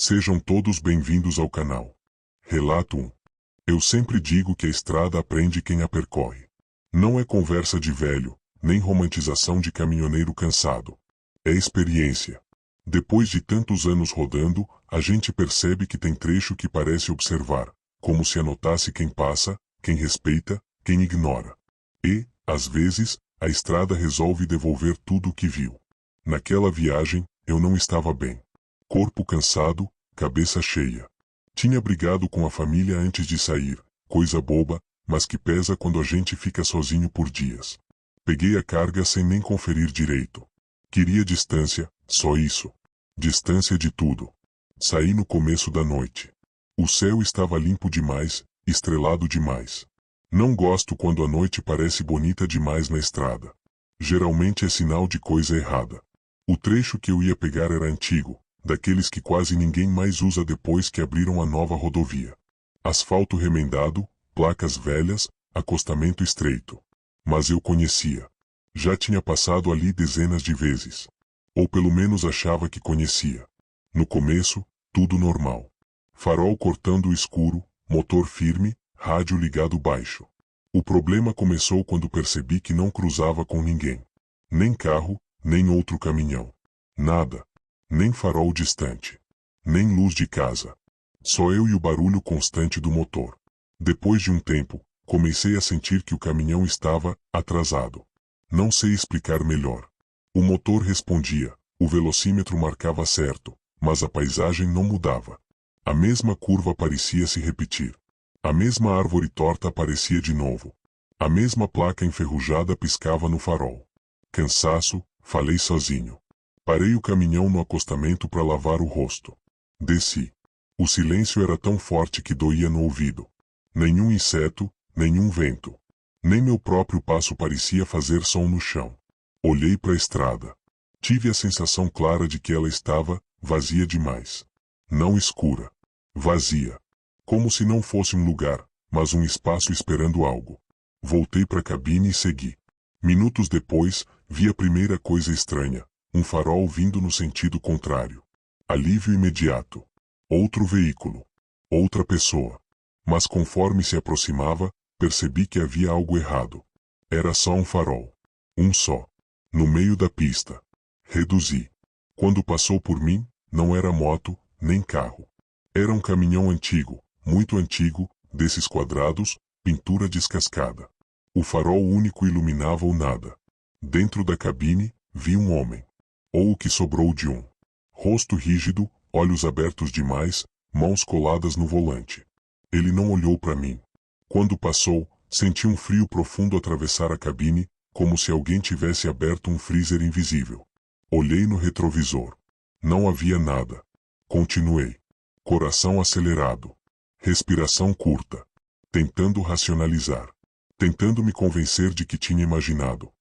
Sejam todos bem-vindos ao canal. Relato 1. Eu sempre digo que a estrada aprende quem a percorre. Não é conversa de velho, nem romantização de caminhoneiro cansado. É experiência. Depois de tantos anos rodando, a gente percebe que tem trecho que parece observar, como se anotasse quem passa, quem respeita, quem ignora. E, às vezes, a estrada resolve devolver tudo o que viu. Naquela viagem, eu não estava bem. Corpo cansado, cabeça cheia. Tinha brigado com a família antes de sair, coisa boba, mas que pesa quando a gente fica sozinho por dias. Peguei a carga sem nem conferir direito. Queria distância, só isso. Distância de tudo. Saí no começo da noite. O céu estava limpo demais, estrelado demais. Não gosto quando a noite parece bonita demais na estrada. Geralmente é sinal de coisa errada. O trecho que eu ia pegar era antigo, daqueles que quase ninguém mais usa depois que abriram a nova rodovia. Asfalto remendado, placas velhas, acostamento estreito. Mas eu conhecia. Já tinha passado ali dezenas de vezes. Ou pelo menos achava que conhecia. No começo, tudo normal. Farol cortando o escuro, motor firme, rádio ligado baixo. O problema começou quando percebi que não cruzava com ninguém. Nem carro, nem outro caminhão. Nada. Nem farol distante. Nem luz de casa. Só eu e o barulho constante do motor. Depois de um tempo, comecei a sentir que o caminhão estava atrasado. Não sei explicar melhor. O motor respondia, o velocímetro marcava certo, mas a paisagem não mudava. A mesma curva parecia se repetir. A mesma árvore torta aparecia de novo. A mesma placa enferrujada piscava no farol. Cansaço, falei sozinho. Parei o caminhão no acostamento para lavar o rosto. Desci. O silêncio era tão forte que doía no ouvido. Nenhum inseto, nenhum vento. Nem meu próprio passo parecia fazer som no chão. Olhei para a estrada. Tive a sensação clara de que ela estava vazia demais. Não escura. Vazia. Como se não fosse um lugar, mas um espaço esperando algo. Voltei para a cabine e segui. Minutos depois, vi a primeira coisa estranha. Um farol vindo no sentido contrário. Alívio imediato. Outro veículo. Outra pessoa. Mas conforme se aproximava, percebi que havia algo errado. Era só um farol. Um só. No meio da pista. Reduzi. Quando passou por mim, não era moto, nem carro. Era um caminhão antigo, muito antigo, desses quadrados, pintura descascada. O farol único iluminava o nada. Dentro da cabine, vi um homem. Ou o que sobrou de um. Rosto rígido, olhos abertos demais, mãos coladas no volante. Ele não olhou para mim. Quando passou, senti um frio profundo atravessar a cabine, como se alguém tivesse aberto um freezer invisível. Olhei no retrovisor. Não havia nada. Continuei. Coração acelerado. Respiração curta. Tentando racionalizar. Tentando me convencer de que tinha imaginado.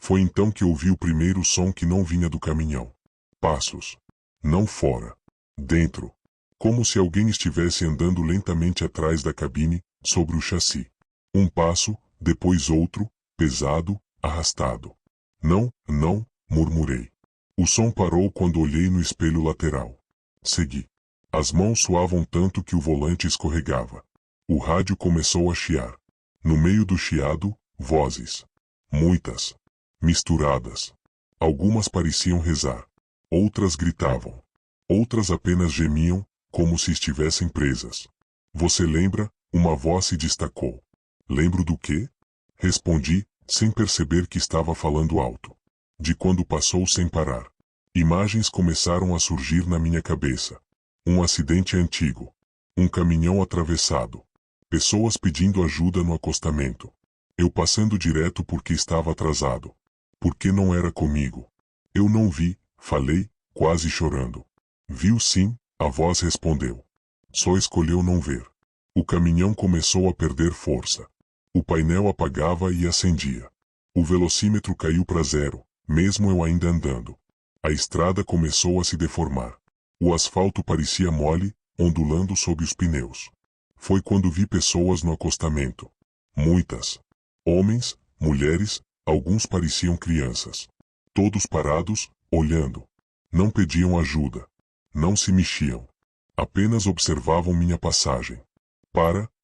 Foi então que ouvi o primeiro som que não vinha do caminhão. Passos. Não fora. Dentro. Como se alguém estivesse andando lentamente atrás da cabine, sobre o chassi. Um passo, depois outro, pesado, arrastado. Não, não, murmurei. O som parou quando olhei no espelho lateral. Segui. As mãos suavam tanto que o volante escorregava. O rádio começou a chiar. No meio do chiado, vozes. Muitas. Misturadas. Algumas pareciam rezar. Outras gritavam. Outras apenas gemiam, como se estivessem presas. Você lembra? Uma voz se destacou. Lembro do quê? Respondi, sem perceber que estava falando alto. De quando passou sem parar. Imagens começaram a surgir na minha cabeça. Um acidente antigo. Um caminhão atravessado. Pessoas pedindo ajuda no acostamento. Eu passando direto porque estava atrasado. Porque não era comigo. Eu não vi, falei, quase chorando. Viu sim, a voz respondeu. Só escolheu não ver. O caminhão começou a perder força. O painel apagava e acendia. O velocímetro caiu para zero, mesmo eu ainda andando. A estrada começou a se deformar. O asfalto parecia mole, ondulando sob os pneus. Foi quando vi pessoas no acostamento. Muitas. Homens, mulheres, alguns pareciam crianças. Todos parados, olhando. Não pediam ajuda. Não se mexiam. Apenas observavam minha passagem.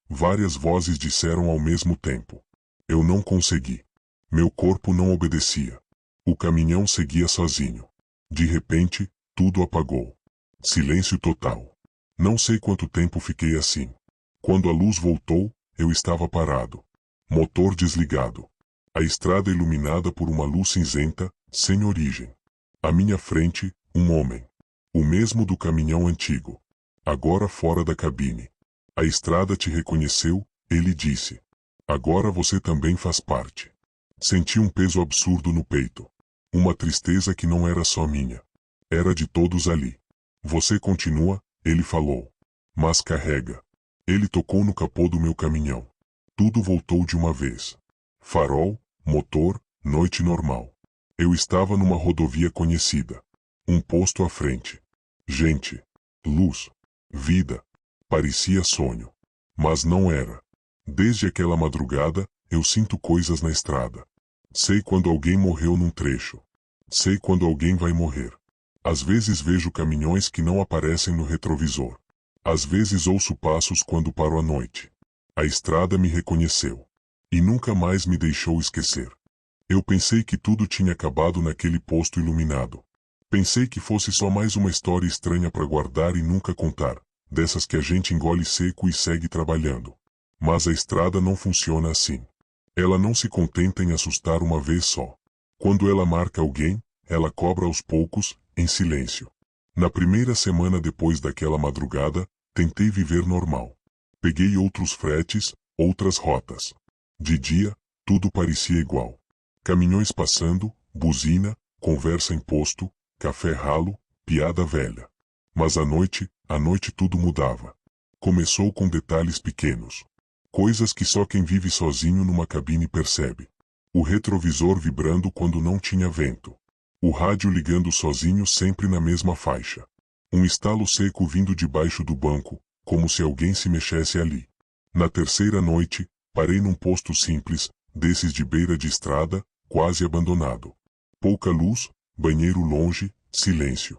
Várias vozes disseram ao mesmo tempo. Eu não consegui. Meu corpo não obedecia. O caminhão seguia sozinho. De repente, tudo apagou. Silêncio total. Não sei quanto tempo fiquei assim. Quando a luz voltou, eu estava parado. Motor desligado. A estrada iluminada por uma luz cinzenta, sem origem. À minha frente, um homem. O mesmo do caminhão antigo. Agora fora da cabine. A estrada te reconheceu, ele disse. Agora você também faz parte. Senti um peso absurdo no peito. Uma tristeza que não era só minha. Era de todos ali. Você continua, ele falou. Mas carrega. Ele tocou no capô do meu caminhão. Tudo voltou de uma vez. Farol, motor, noite normal. Eu estava numa rodovia conhecida. Um posto à frente. Gente. Luz. Vida. Parecia sonho. Mas não era. Desde aquela madrugada, eu sinto coisas na estrada. Sei quando alguém morreu num trecho. Sei quando alguém vai morrer. Às vezes vejo caminhões que não aparecem no retrovisor. Às vezes ouço passos quando paro à noite. A estrada me reconheceu. E nunca mais me deixou esquecer. Eu pensei que tudo tinha acabado naquele posto iluminado. Pensei que fosse só mais uma história estranha para guardar e nunca contar, dessas que a gente engole seco e segue trabalhando. Mas a estrada não funciona assim. Ela não se contenta em assustar uma vez só. Quando ela marca alguém, ela cobra aos poucos, em silêncio. Na primeira semana depois daquela madrugada, tentei viver normal. Peguei outros fretes, outras rotas. De dia, tudo parecia igual. Caminhões passando, buzina, conversa em posto, café ralo, piada velha. Mas à noite tudo mudava. Começou com detalhes pequenos. Coisas que só quem vive sozinho numa cabine percebe. O retrovisor vibrando quando não tinha vento. O rádio ligando sozinho sempre na mesma faixa. Um estalo seco vindo debaixo do banco, como se alguém se mexesse ali. Na terceira noite, parei num posto simples, desses de beira de estrada, quase abandonado. Pouca luz, banheiro longe, silêncio.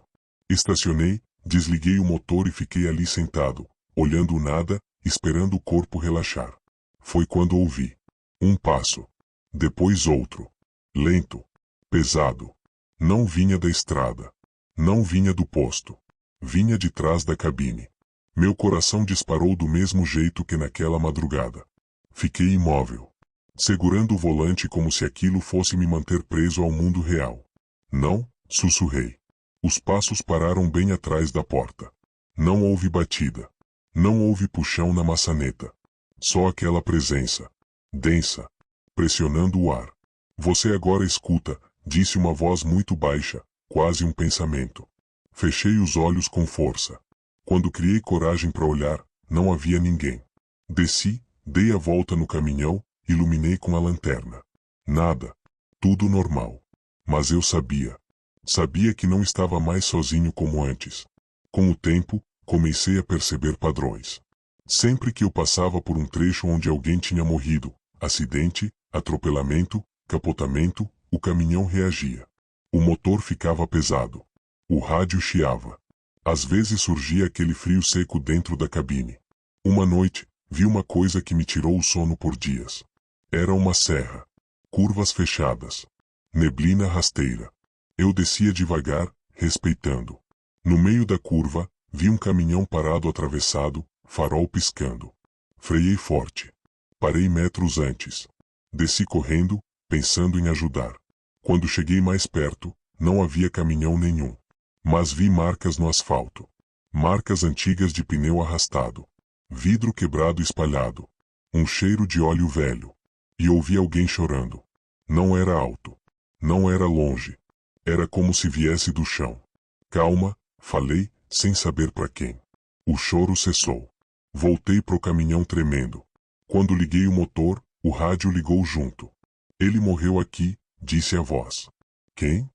Estacionei, desliguei o motor e fiquei ali sentado, olhando o nada, esperando o corpo relaxar. Foi quando ouvi. Um passo. Depois outro. Lento. Pesado. Não vinha da estrada. Não vinha do posto. Vinha de trás da cabine. Meu coração disparou do mesmo jeito que naquela madrugada. Fiquei imóvel. Segurando o volante como se aquilo fosse me manter preso ao mundo real. Não, sussurrei. Os passos pararam bem atrás da porta. Não houve batida. Não houve puxão na maçaneta. Só aquela presença. Densa. Pressionando o ar. Você agora escuta, disse uma voz muito baixa, quase um pensamento. Fechei os olhos com força. Quando criei coragem para olhar, não havia ninguém. Desci, dei a volta no caminhão, iluminei com a lanterna. Nada. Tudo normal. Mas eu sabia. Sabia que não estava mais sozinho como antes. Com o tempo, comecei a perceber padrões. Sempre que eu passava por um trecho onde alguém tinha morrido, acidente, atropelamento, capotamento, o caminhão reagia. O motor ficava pesado. O rádio chiava. Às vezes surgia aquele frio seco dentro da cabine. Uma noite, vi uma coisa que me tirou o sono por dias. Era uma serra. Curvas fechadas. Neblina rasteira. Eu descia devagar, respeitando. No meio da curva, vi um caminhão parado atravessado, farol piscando. Freiei forte. Parei metros antes. Desci correndo, pensando em ajudar. Quando cheguei mais perto, não havia caminhão nenhum. Mas vi marcas no asfalto. Marcas antigas de pneu arrastado. Vidro quebrado espalhado. Um cheiro de óleo velho. E ouvi alguém chorando. Não era alto. Não era longe. Era como se viesse do chão. Calma, falei, sem saber para quem. O choro cessou. Voltei pro caminhão tremendo. Quando liguei o motor, o rádio ligou junto. Ele morreu aqui, disse a voz. Quem?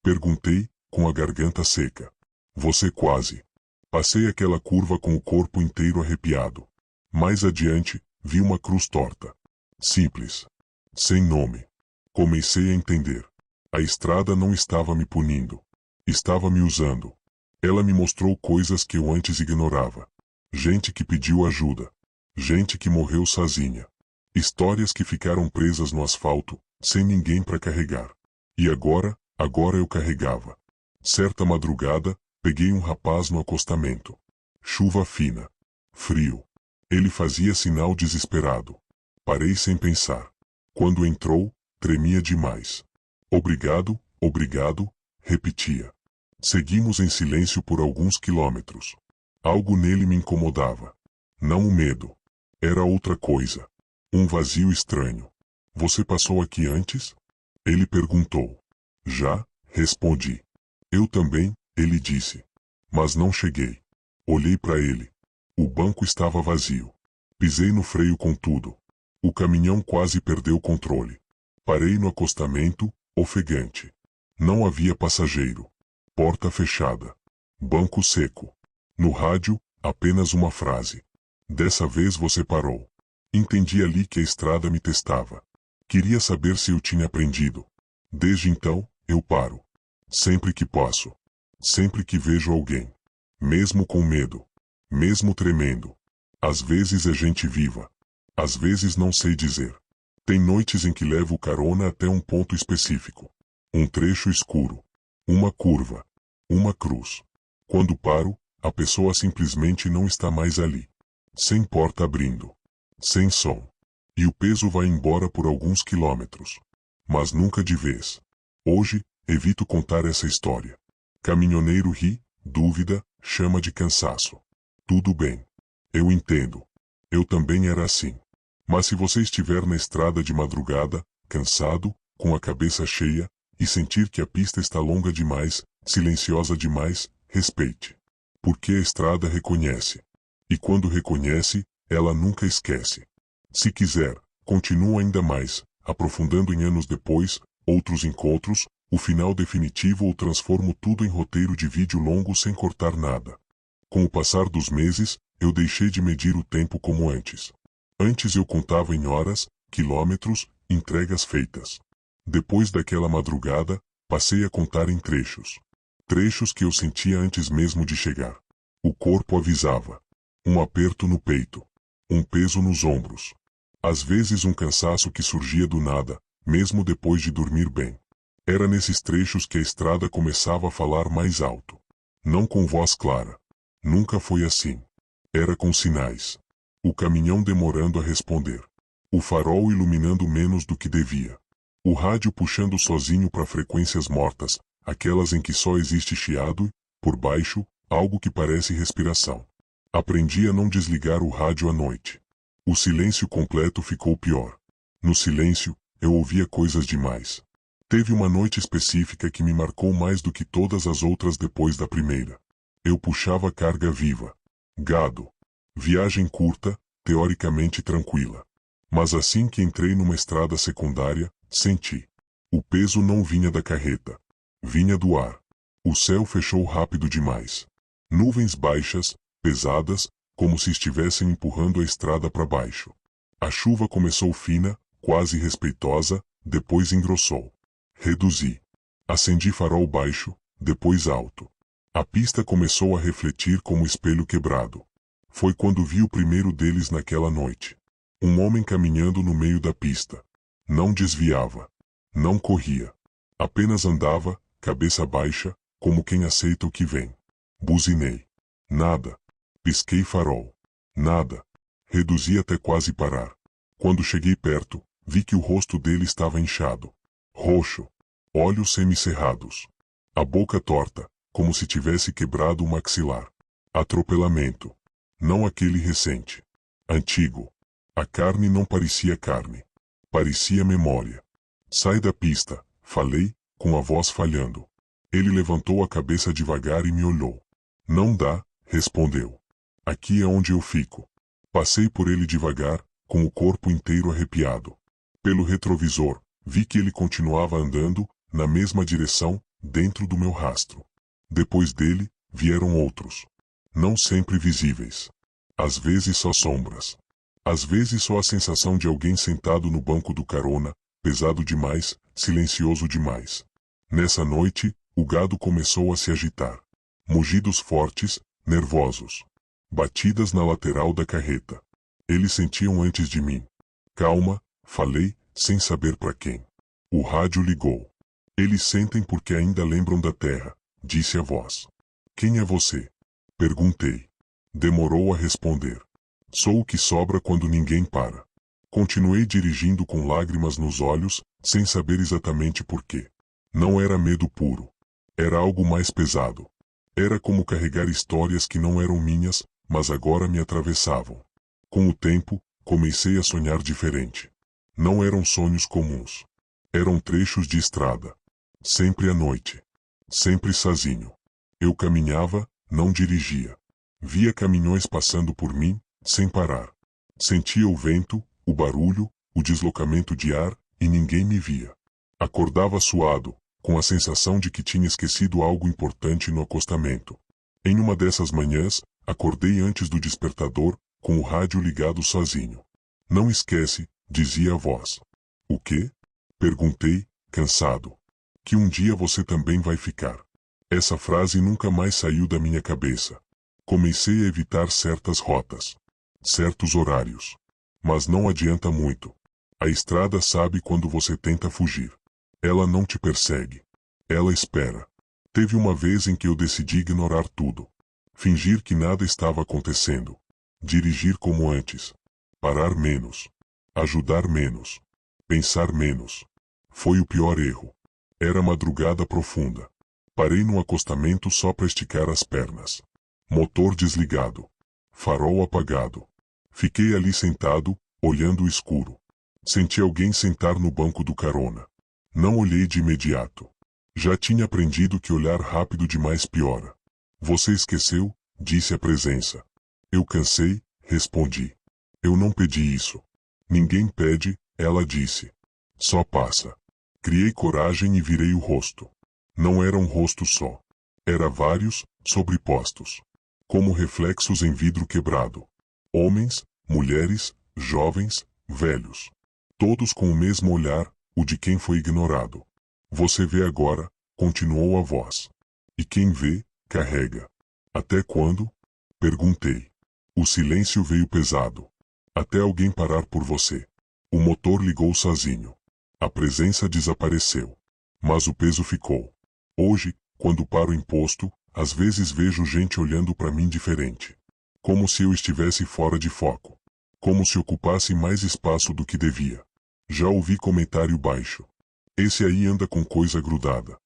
Perguntei, com a garganta seca. Você quase. Passei aquela curva com o corpo inteiro arrepiado. Mais adiante, vi uma cruz torta. Simples. Sem nome. Comecei a entender. A estrada não estava me punindo. Estava me usando. Ela me mostrou coisas que eu antes ignorava. Gente que pediu ajuda. Gente que morreu sozinha. Histórias que ficaram presas no asfalto, sem ninguém para carregar. E agora eu carregava. Certa madrugada, peguei um rapaz no acostamento. Chuva fina. Frio. Ele fazia sinal desesperado. Parei sem pensar. Quando entrou, tremia demais. Obrigado, repetia. Seguimos em silêncio por alguns quilômetros. Algo nele me incomodava. Não o medo. Era outra coisa. Um vazio estranho. Você passou aqui antes? Ele perguntou. Já, respondi. Eu também, ele disse. Mas não cheguei. Olhei para ele. O banco estava vazio. Pisei no freio com tudo. O caminhão quase perdeu o controle. Parei no acostamento, ofegante. Não havia passageiro. Porta fechada. Banco seco. No rádio, apenas uma frase. Dessa vez você parou. Entendi ali que a estrada me testava. Queria saber se eu tinha aprendido. Desde então, eu paro. Sempre que posso. Sempre que vejo alguém. Mesmo com medo. Mesmo tremendo. Às vezes é gente viva. Às vezes não sei dizer. Tem noites em que levo carona até um ponto específico. Um trecho escuro. Uma curva. Uma cruz. Quando paro, a pessoa simplesmente não está mais ali. Sem porta abrindo. Sem som. E o peso vai embora por alguns quilômetros. Mas nunca de vez. Hoje, evito contar essa história. Caminhoneiro ri, dúvida, chama de cansaço. Tudo bem. Eu entendo. Eu também era assim. Mas se você estiver na estrada de madrugada, cansado, com a cabeça cheia, e sentir que a pista está longa demais, silenciosa demais, respeite. Porque a estrada reconhece. E quando reconhece, ela nunca esquece. Se quiser, continua ainda mais, aprofundando em anos depois, outros encontros, o final definitivo ou transformo tudo em roteiro de vídeo longo sem cortar nada. Com o passar dos meses, eu deixei de medir o tempo como antes. Antes eu contava em horas, quilômetros, entregas feitas. Depois daquela madrugada, passei a contar em trechos. Trechos que eu sentia antes mesmo de chegar. O corpo avisava. Um aperto no peito. Um peso nos ombros. Às vezes um cansaço que surgia do nada, mesmo depois de dormir bem. Era nesses trechos que a estrada começava a falar mais alto. Não com voz clara. Nunca foi assim. Era com sinais. O caminhão demorando a responder. O farol iluminando menos do que devia. O rádio puxando sozinho para frequências mortas, aquelas em que só existe chiado e, por baixo, algo que parece respiração. Aprendi a não desligar o rádio à noite. O silêncio completo ficou pior. No silêncio, eu ouvia coisas demais. Teve uma noite específica que me marcou mais do que todas as outras depois da primeira. Eu puxava carga viva. Gado. Viagem curta, teoricamente tranquila. Mas assim que entrei numa estrada secundária, senti. O peso não vinha da carreta. Vinha do ar. O céu fechou rápido demais. Nuvens baixas, pesadas, como se estivessem empurrando a estrada para baixo. A chuva começou fina, quase respeitosa, depois engrossou. Reduzi. Acendi farol baixo, depois alto. A pista começou a refletir como espelho quebrado. Foi quando vi o primeiro deles naquela noite. Um homem caminhando no meio da pista. Não desviava. Não corria. Apenas andava, cabeça baixa, como quem aceita o que vem. Buzinei. Nada. Pisquei farol. Nada. Reduzi até quase parar. Quando cheguei perto, vi que o rosto dele estava inchado. Roxo. Olhos semicerrados. A boca torta, como se tivesse quebrado o maxilar. Atropelamento. Não aquele recente. Antigo. A carne não parecia carne. Parecia memória. Sai da pista, falei, com a voz falhando. Ele levantou a cabeça devagar e me olhou. Não dá, respondeu. Aqui é onde eu fico. Passei por ele devagar, com o corpo inteiro arrepiado. Pelo retrovisor, vi que ele continuava andando, na mesma direção, dentro do meu rastro. Depois dele, vieram outros. Não sempre visíveis. Às vezes só sombras. Às vezes só a sensação de alguém sentado no banco do carona, pesado demais, silencioso demais. Nessa noite, o gado começou a se agitar. Mugidos fortes, nervosos. Batidas na lateral da carreta. Eles sentiam antes de mim. Calma, falei, sem saber para quem. O rádio ligou. Eles sentem porque ainda lembram da terra, disse a voz. Quem é você? Perguntei. Demorou a responder. Sou o que sobra quando ninguém para. Continuei dirigindo com lágrimas nos olhos, sem saber exatamente por quê. Não era medo puro. Era algo mais pesado. Era como carregar histórias que não eram minhas, mas agora me atravessavam. Com o tempo, comecei a sonhar diferente. Não eram sonhos comuns. Eram trechos de estrada. Sempre à noite. Sempre sozinho. Eu caminhava, não dirigia. Via caminhões passando por mim, sem parar. Sentia o vento, o barulho, o deslocamento de ar, e ninguém me via. Acordava suado, com a sensação de que tinha esquecido algo importante no acostamento. Em uma dessas manhãs, acordei antes do despertador, com o rádio ligado sozinho. Não esquece, dizia a voz. O quê? Perguntei, cansado. Que um dia você também vai ficar. Essa frase nunca mais saiu da minha cabeça. Comecei a evitar certas rotas. Certos horários. Mas não adianta muito. A estrada sabe quando você tenta fugir. Ela não te persegue. Ela espera. Teve uma vez em que eu decidi ignorar tudo. Fingir que nada estava acontecendo. Dirigir como antes. Parar menos. Ajudar menos. Pensar menos. Foi o pior erro. Era madrugada profunda. Parei num acostamento só para esticar as pernas. Motor desligado. Farol apagado. Fiquei ali sentado, olhando o escuro. Senti alguém sentar no banco do carona. Não olhei de imediato. Já tinha aprendido que olhar rápido demais piora. Você esqueceu? Disse a presença. Eu cansei, respondi. Eu não pedi isso. Ninguém pede, ela disse. Só passa. Criei coragem e virei o rosto. Não era um rosto só. Era vários, sobrepostos. Como reflexos em vidro quebrado. Homens, mulheres, jovens, velhos. Todos com o mesmo olhar, o de quem foi ignorado. Você vê agora, continuou a voz. E quem vê, carrega. Até quando? Perguntei. O silêncio veio pesado. Até alguém parar por você. O motor ligou sozinho. A presença desapareceu. Mas o peso ficou. Hoje, quando paro em posto, às vezes vejo gente olhando para mim diferente. Como se eu estivesse fora de foco. Como se ocupasse mais espaço do que devia. Já ouvi comentário baixo. Esse aí anda com coisa grudada.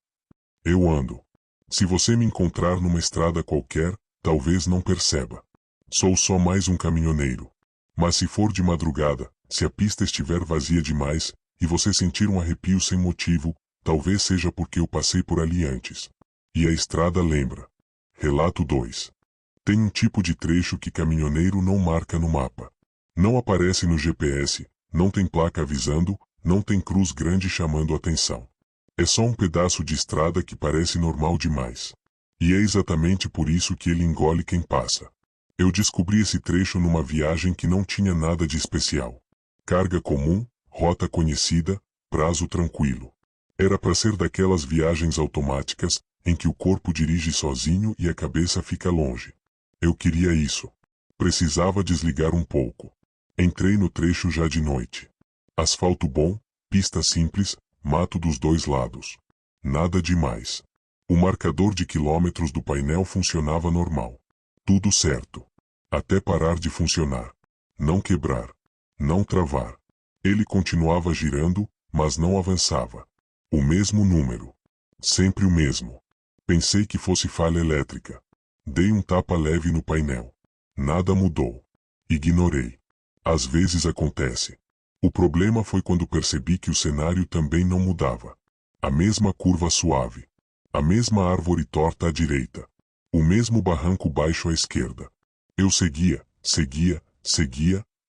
Eu ando. Se você me encontrar numa estrada qualquer, talvez não perceba. Sou só mais um caminhoneiro. Mas se for de madrugada, se a pista estiver vazia demais, e você sentir um arrepio sem motivo, talvez seja porque eu passei por ali antes. E a estrada lembra. Relato 2. Tem um tipo de trecho que caminhoneiro não marca no mapa. Não aparece no GPS, não tem placa avisando, não tem cruz grande chamando atenção. É só um pedaço de estrada que parece normal demais. E é exatamente por isso que ele engole quem passa. Eu descobri esse trecho numa viagem que não tinha nada de especial. Carga comum, rota conhecida, prazo tranquilo. Era para ser daquelas viagens automáticas, em que o corpo dirige sozinho e a cabeça fica longe. Eu queria isso. Precisava desligar um pouco. Entrei no trecho já de noite. Asfalto bom, pista simples, mato dos dois lados. Nada demais. O marcador de quilômetros do painel funcionava normal. Tudo certo. Até parar de funcionar. Não quebrar. Não travar. Ele continuava girando, mas não avançava. O mesmo número. Sempre o mesmo. Pensei que fosse falha elétrica. Dei um tapa leve no painel. Nada mudou. Ignorei. Às vezes acontece. O problema foi quando percebi que o cenário também não mudava. A mesma curva suave. A mesma árvore torta à direita. O mesmo barranco baixo à esquerda. Eu seguia,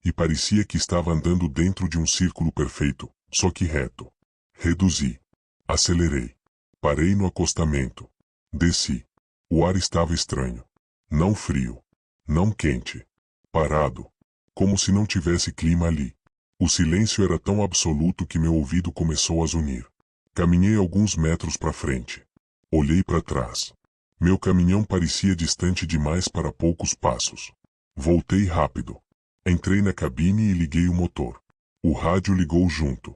e parecia que estava andando dentro de um círculo perfeito, só que reto. Reduzi. Acelerei. Parei no acostamento. Desci. O ar estava estranho. Não frio. Não quente. Parado. Como se não tivesse clima ali. O silêncio era tão absoluto que meu ouvido começou a zunir. Caminhei alguns metros para frente. Olhei para trás. Meu caminhão parecia distante demais para poucos passos. Voltei rápido. Entrei na cabine e liguei o motor. O rádio ligou junto.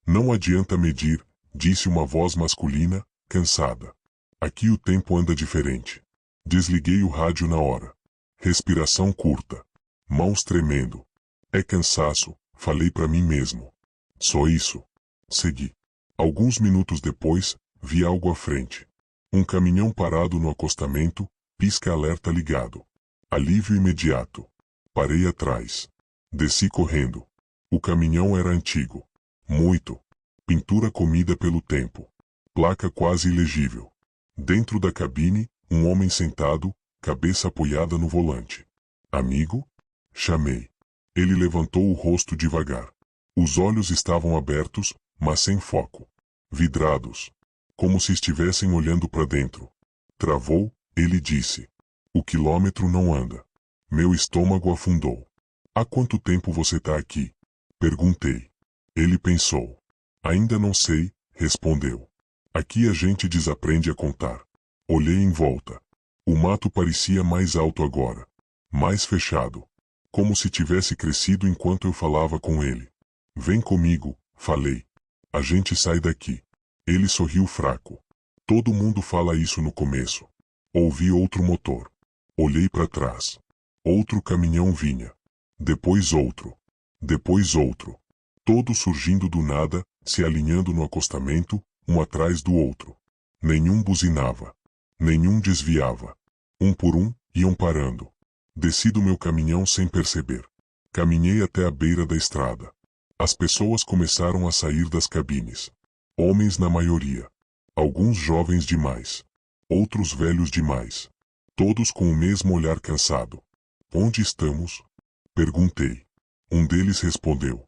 Não adianta medir, disse uma voz masculina, cansada. Aqui o tempo anda diferente. Desliguei o rádio na hora. Respiração curta. Mãos tremendo. É cansaço, falei para mim mesmo. Só isso. Segui. Alguns minutos depois, vi algo à frente. Um caminhão parado no acostamento, pisca-alerta ligado. Alívio imediato. Parei atrás. Desci correndo. O caminhão era antigo. Muito. Pintura comida pelo tempo. Placa quase ilegível. Dentro da cabine, um homem sentado, cabeça apoiada no volante. Amigo? Chamei. Ele levantou o rosto devagar. Os olhos estavam abertos, mas sem foco. Vidrados. Como se estivessem olhando para dentro. Travou, ele disse. O quilômetro não anda. Meu estômago afundou. Há quanto tempo você tá aqui? Perguntei. Ele pensou. Ainda não sei, respondeu. Aqui a gente desaprende a contar. Olhei em volta. O mato parecia mais alto agora. Mais fechado. Como se tivesse crescido enquanto eu falava com ele. Vem comigo, falei. A gente sai daqui. Ele sorriu fraco. Todo mundo fala isso no começo. Ouvi outro motor. Olhei para trás. Outro caminhão vinha. Depois outro. Depois outro. Todos surgindo do nada, se alinhando no acostamento, um atrás do outro. Nenhum buzinava. Nenhum desviava. Um por um, iam parando. Desci do meu caminhão sem perceber. Caminhei até a beira da estrada. As pessoas começaram a sair das cabines. Homens na maioria. Alguns jovens demais. Outros velhos demais. Todos com o mesmo olhar cansado. Onde estamos? Perguntei. Um deles respondeu.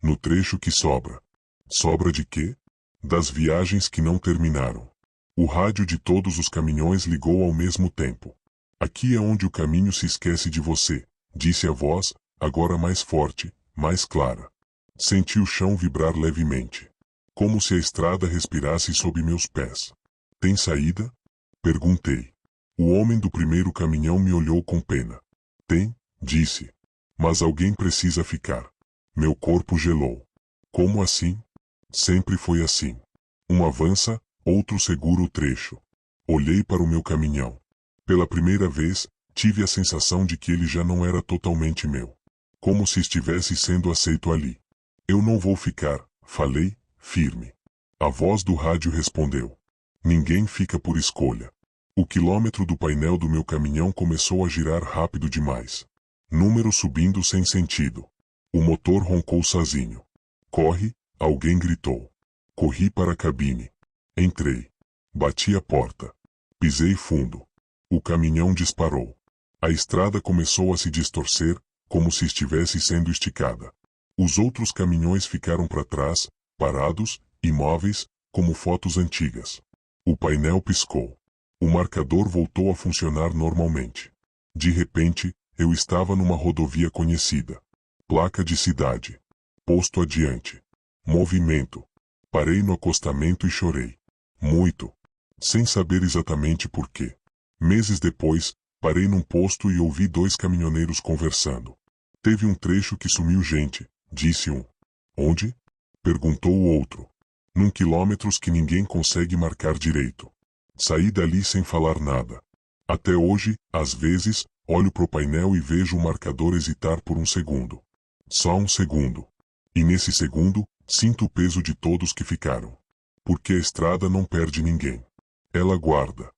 No trecho que sobra. Sobra de quê? Das viagens que não terminaram. O rádio de todos os caminhões ligou ao mesmo tempo. Aqui é onde o caminho se esquece de você, disse a voz, agora mais forte, mais clara. Senti o chão vibrar levemente. Como se a estrada respirasse sob meus pés. Tem saída? Perguntei. O homem do primeiro caminhão me olhou com pena. Tem, disse. Mas alguém precisa ficar. Meu corpo gelou. Como assim? Sempre foi assim. Um avança, outro segura o trecho. Olhei para o meu caminhão. Pela primeira vez, tive a sensação de que ele já não era totalmente meu. Como se estivesse sendo aceito ali. Eu não vou ficar, falei, firme. A voz do rádio respondeu. Ninguém fica por escolha. O quilômetro do painel do meu caminhão começou a girar rápido demais. Número subindo sem sentido. O motor roncou sozinho. Corre, alguém gritou. Corri para a cabine. Entrei. Bati a porta. Pisei fundo. O caminhão disparou. A estrada começou a se distorcer, como se estivesse sendo esticada. Os outros caminhões ficaram para trás, parados, imóveis, como fotos antigas. O painel piscou. O marcador voltou a funcionar normalmente. De repente, eu estava numa rodovia conhecida. Placa de cidade. Posto adiante. Movimento. Parei no acostamento e chorei. Muito. Sem saber exatamente por quê. Meses depois, parei num posto e ouvi dois caminhoneiros conversando. Teve um trecho que sumiu gente, disse um. Onde? Perguntou o outro. Num quilômetros que ninguém consegue marcar direito. Saí dali sem falar nada. Até hoje, às vezes, olho pro painel e vejo o marcador hesitar por um segundo. Só um segundo. E nesse segundo, sinto o peso de todos que ficaram. Porque a estrada não perde ninguém. Ela guarda.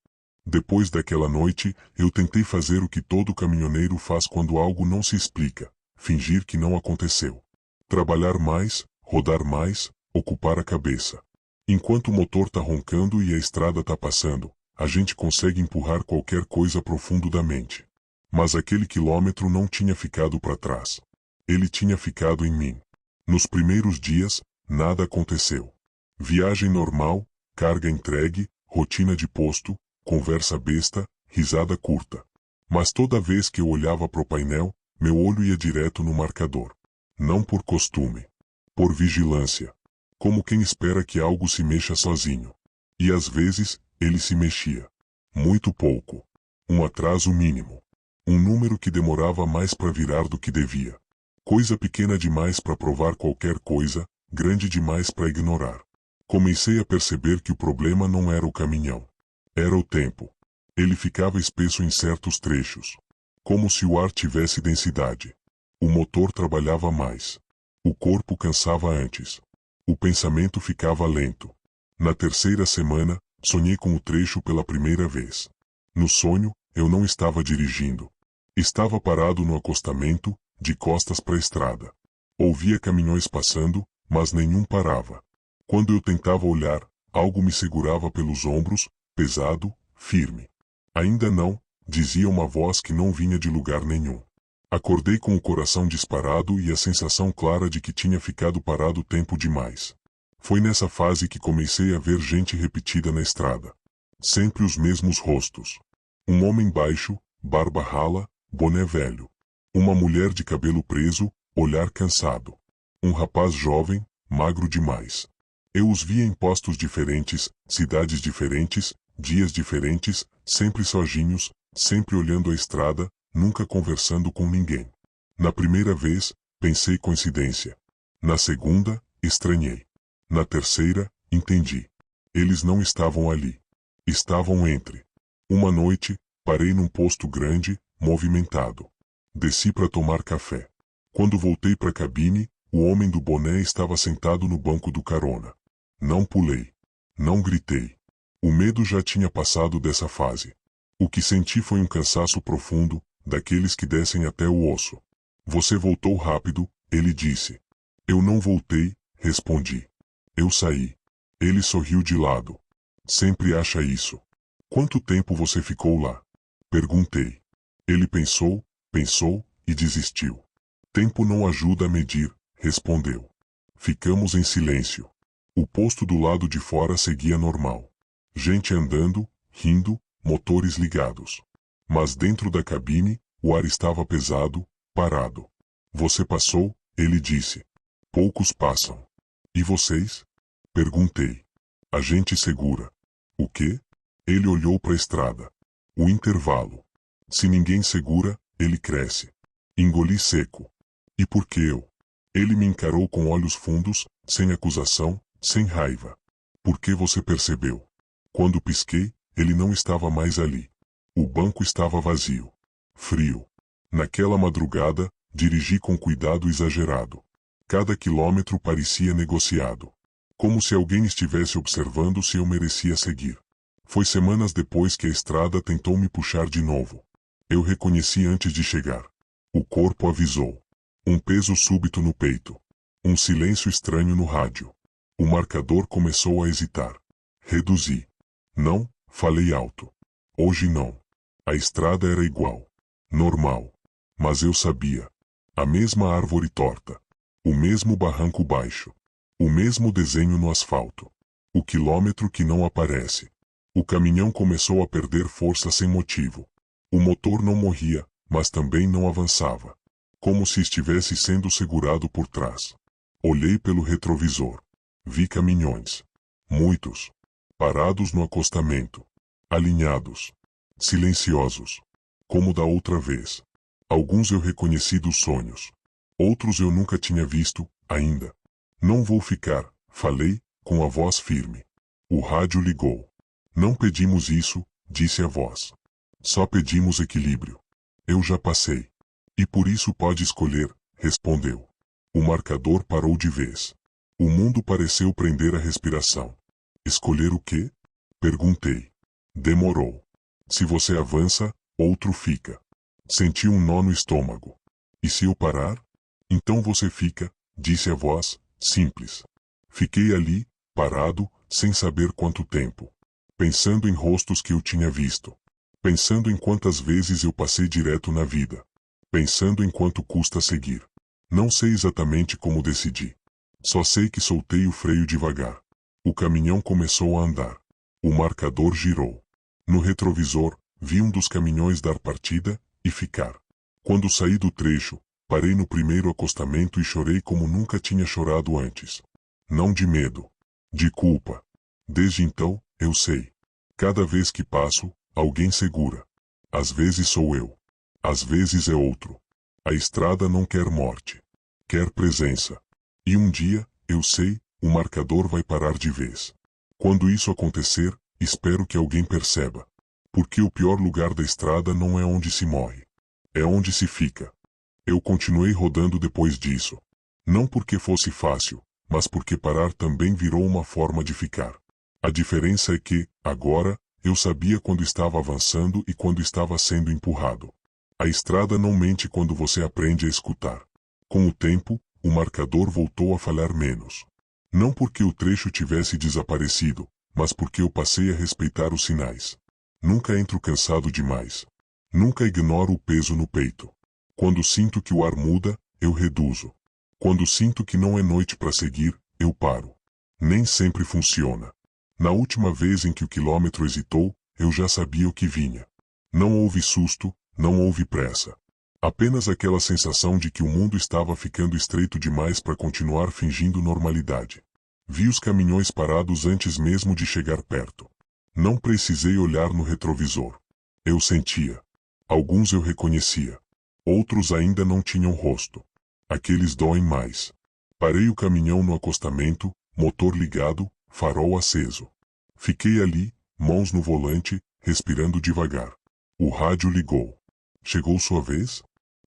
Depois daquela noite, eu tentei fazer o que todo caminhoneiro faz quando algo não se explica. Fingir que não aconteceu. Trabalhar mais, rodar mais, ocupar a cabeça. Enquanto o motor tá roncando e a estrada tá passando, a gente consegue empurrar qualquer coisa pro fundo da mente. Mas aquele quilômetro não tinha ficado para trás. Ele tinha ficado em mim. Nos primeiros dias, nada aconteceu. Viagem normal, carga entregue, rotina de posto, conversa besta, risada curta. Mas toda vez que eu olhava pro painel, meu olho ia direto no marcador. Não por costume. Por vigilância. Como quem espera que algo se mexa sozinho. E às vezes, ele se mexia. Muito pouco. Um atraso mínimo. Um número que demorava mais para virar do que devia. Coisa pequena demais para provar qualquer coisa, grande demais para ignorar. Comecei a perceber que o problema não era o caminhão. Era o tempo. Ele ficava espesso em certos trechos. Como se o ar tivesse densidade. O motor trabalhava mais. O corpo cansava antes. O pensamento ficava lento. Na terceira semana, sonhei com o trecho pela primeira vez. No sonho, eu não estava dirigindo. Estava parado no acostamento, de costas para a estrada. Ouvia caminhões passando, mas nenhum parava. Quando eu tentava olhar, algo me segurava pelos ombros, pesado, firme. Ainda não, dizia uma voz que não vinha de lugar nenhum. Acordei com o coração disparado e a sensação clara de que tinha ficado parado tempo demais. Foi nessa fase que comecei a ver gente repetida na estrada. Sempre os mesmos rostos. Um homem baixo, barba rala, boné velho. Uma mulher de cabelo preso, olhar cansado. Um rapaz jovem, magro demais. Eu os via em postos diferentes, cidades diferentes, dias diferentes, sempre sozinhos, sempre olhando a estrada, nunca conversando com ninguém. Na primeira vez, pensei coincidência. Na segunda, estranhei. Na terceira, entendi. Eles não estavam ali. Estavam entre. Uma noite, parei num posto grande, movimentado. Desci para tomar café. Quando voltei para a cabine, o homem do boné estava sentado no banco do carona. Não pulei. Não gritei. O medo já tinha passado dessa fase. O que senti foi um cansaço profundo, daqueles que descem até o osso. Você voltou rápido, ele disse. Eu não voltei, respondi. Eu saí. Ele sorriu de lado. Sempre acha isso. Quanto tempo você ficou lá? Perguntei. Ele pensou e desistiu. Tempo não ajuda a medir, respondeu. Ficamos em silêncio. O posto do lado de fora seguia normal. Gente andando, rindo, motores ligados. Mas dentro da cabine, o ar estava pesado, parado. Você passou? Ele disse. Poucos passam. E vocês? Perguntei. A gente segura. O quê? Ele olhou para a estrada. O intervalo. Se ninguém segura, ele cresce. Engoli seco. E por que eu? Ele me encarou com olhos fundos, sem acusação, sem raiva. Por que você percebeu? Quando pisquei, ele não estava mais ali. O banco estava vazio. Frio. Naquela madrugada, dirigi com cuidado exagerado. Cada quilômetro parecia negociado. Como se alguém estivesse observando se eu merecia seguir. Foi semanas depois que a estrada tentou me puxar de novo. Eu reconheci antes de chegar. O corpo avisou. Um peso súbito no peito. Um silêncio estranho no rádio. O marcador começou a hesitar. Reduzi. Não, falei alto. Hoje não. A estrada era igual. Normal. Mas eu sabia. A mesma árvore torta. O mesmo barranco baixo. O mesmo desenho no asfalto. O quilômetro que não aparece. O caminhão começou a perder força sem motivo. O motor não morria, mas também não avançava. Como se estivesse sendo segurado por trás. Olhei pelo retrovisor. Vi caminhões. Muitos. Parados no acostamento. Alinhados. Silenciosos. Como da outra vez. Alguns eu reconheci dos sonhos. Outros eu nunca tinha visto, ainda. Não vou ficar, falei, com a voz firme. O rádio ligou. Não pedimos isso, disse a voz. Só pedimos equilíbrio. Eu já passei. E por isso pode escolher, respondeu. O marcador parou de vez. O mundo pareceu prender a respiração. Escolher o quê? Perguntei. Demorou. Se você avança, outro fica. Senti um nó no estômago. E se eu parar? Então você fica, disse a voz, simples. Fiquei ali, parado, sem saber quanto tempo. Pensando em rostos que eu tinha visto. Pensando em quantas vezes eu passei direto na vida. Pensando em quanto custa seguir. Não sei exatamente como decidi. Só sei que soltei o freio devagar. O caminhão começou a andar. O marcador girou. No retrovisor, vi um dos caminhões dar partida e ficar. Quando saí do trecho, parei no primeiro acostamento e chorei como nunca tinha chorado antes. Não de medo. De culpa. Desde então, eu sei. Cada vez que passo, alguém segura. Às vezes sou eu. Às vezes é outro. A estrada não quer morte. Quer presença. E um dia, eu sei, o marcador vai parar de vez. Quando isso acontecer, espero que alguém perceba. Porque o pior lugar da estrada não é onde se morre. É onde se fica. Eu continuei rodando depois disso. Não porque fosse fácil, mas porque parar também virou uma forma de ficar. A diferença é que, agora, eu sabia quando estava avançando e quando estava sendo empurrado. A estrada não mente quando você aprende a escutar. Com o tempo, o marcador voltou a falhar menos. Não porque o trecho tivesse desaparecido, mas porque eu passei a respeitar os sinais. Nunca entro cansado demais. Nunca ignoro o peso no peito. Quando sinto que o ar muda, eu reduzo. Quando sinto que não é noite para seguir, eu paro. Nem sempre funciona. Na última vez em que o quilômetro hesitou, eu já sabia o que vinha. Não houve susto, não houve pressa. Apenas aquela sensação de que o mundo estava ficando estreito demais para continuar fingindo normalidade. Vi os caminhões parados antes mesmo de chegar perto. Não precisei olhar no retrovisor. Eu sentia. Alguns eu reconhecia. Outros ainda não tinham rosto. Aqueles doem mais. Parei o caminhão no acostamento, motor ligado, farol aceso. Fiquei ali, mãos no volante, respirando devagar. O rádio ligou. Chegou sua vez?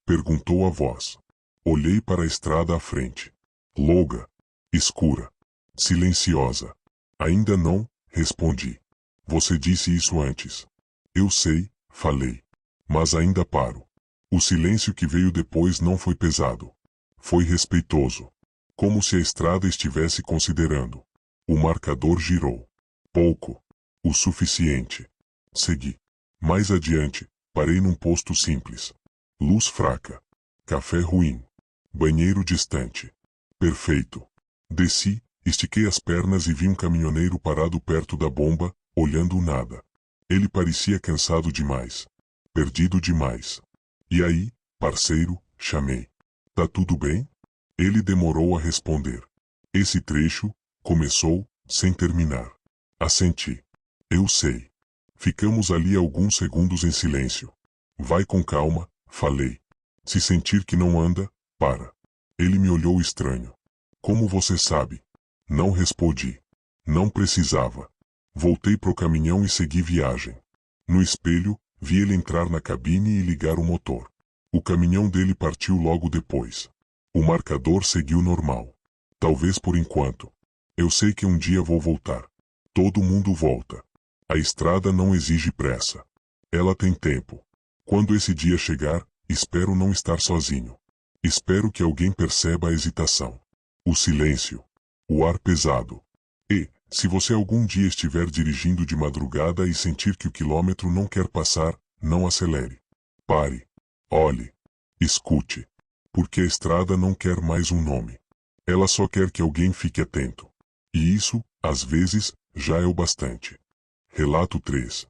Perguntou a voz. Olhei para a estrada à frente. Longa. Escura. Silenciosa. Ainda não, respondi. Você disse isso antes. Eu sei, falei. Mas ainda paro. O silêncio que veio depois não foi pesado. Foi respeitoso. Como se a estrada estivesse considerando. O marcador girou. Pouco. O suficiente. Segui. Mais adiante, parei num posto simples. Luz fraca. Café ruim. Banheiro distante. Perfeito. Desci, estiquei as pernas e vi um caminhoneiro parado perto da bomba, olhando o nada. Ele parecia cansado demais. Perdido demais. E aí, parceiro, chamei. Tá tudo bem? Ele demorou a responder. Esse trecho começou sem terminar. Assenti. Eu sei. Ficamos ali alguns segundos em silêncio. Vai com calma, falei. Se sentir que não anda, para. Ele me olhou estranho. Como você sabe? Não respondi. Não precisava. Voltei pro caminhão e segui viagem. No espelho, vi ele entrar na cabine e ligar o motor. O caminhão dele partiu logo depois. O marcador seguiu normal. Talvez por enquanto. Eu sei que um dia vou voltar. Todo mundo volta. A estrada não exige pressa. Ela tem tempo. Quando esse dia chegar, espero não estar sozinho. Espero que alguém perceba a hesitação. O silêncio. O ar pesado. E, se você algum dia estiver dirigindo de madrugada e sentir que o quilômetro não quer passar, não acelere. Pare. Olhe. Escute. Porque a estrada não quer mais um nome. Ela só quer que alguém fique atento. E isso, às vezes, já é o bastante. Relato 3.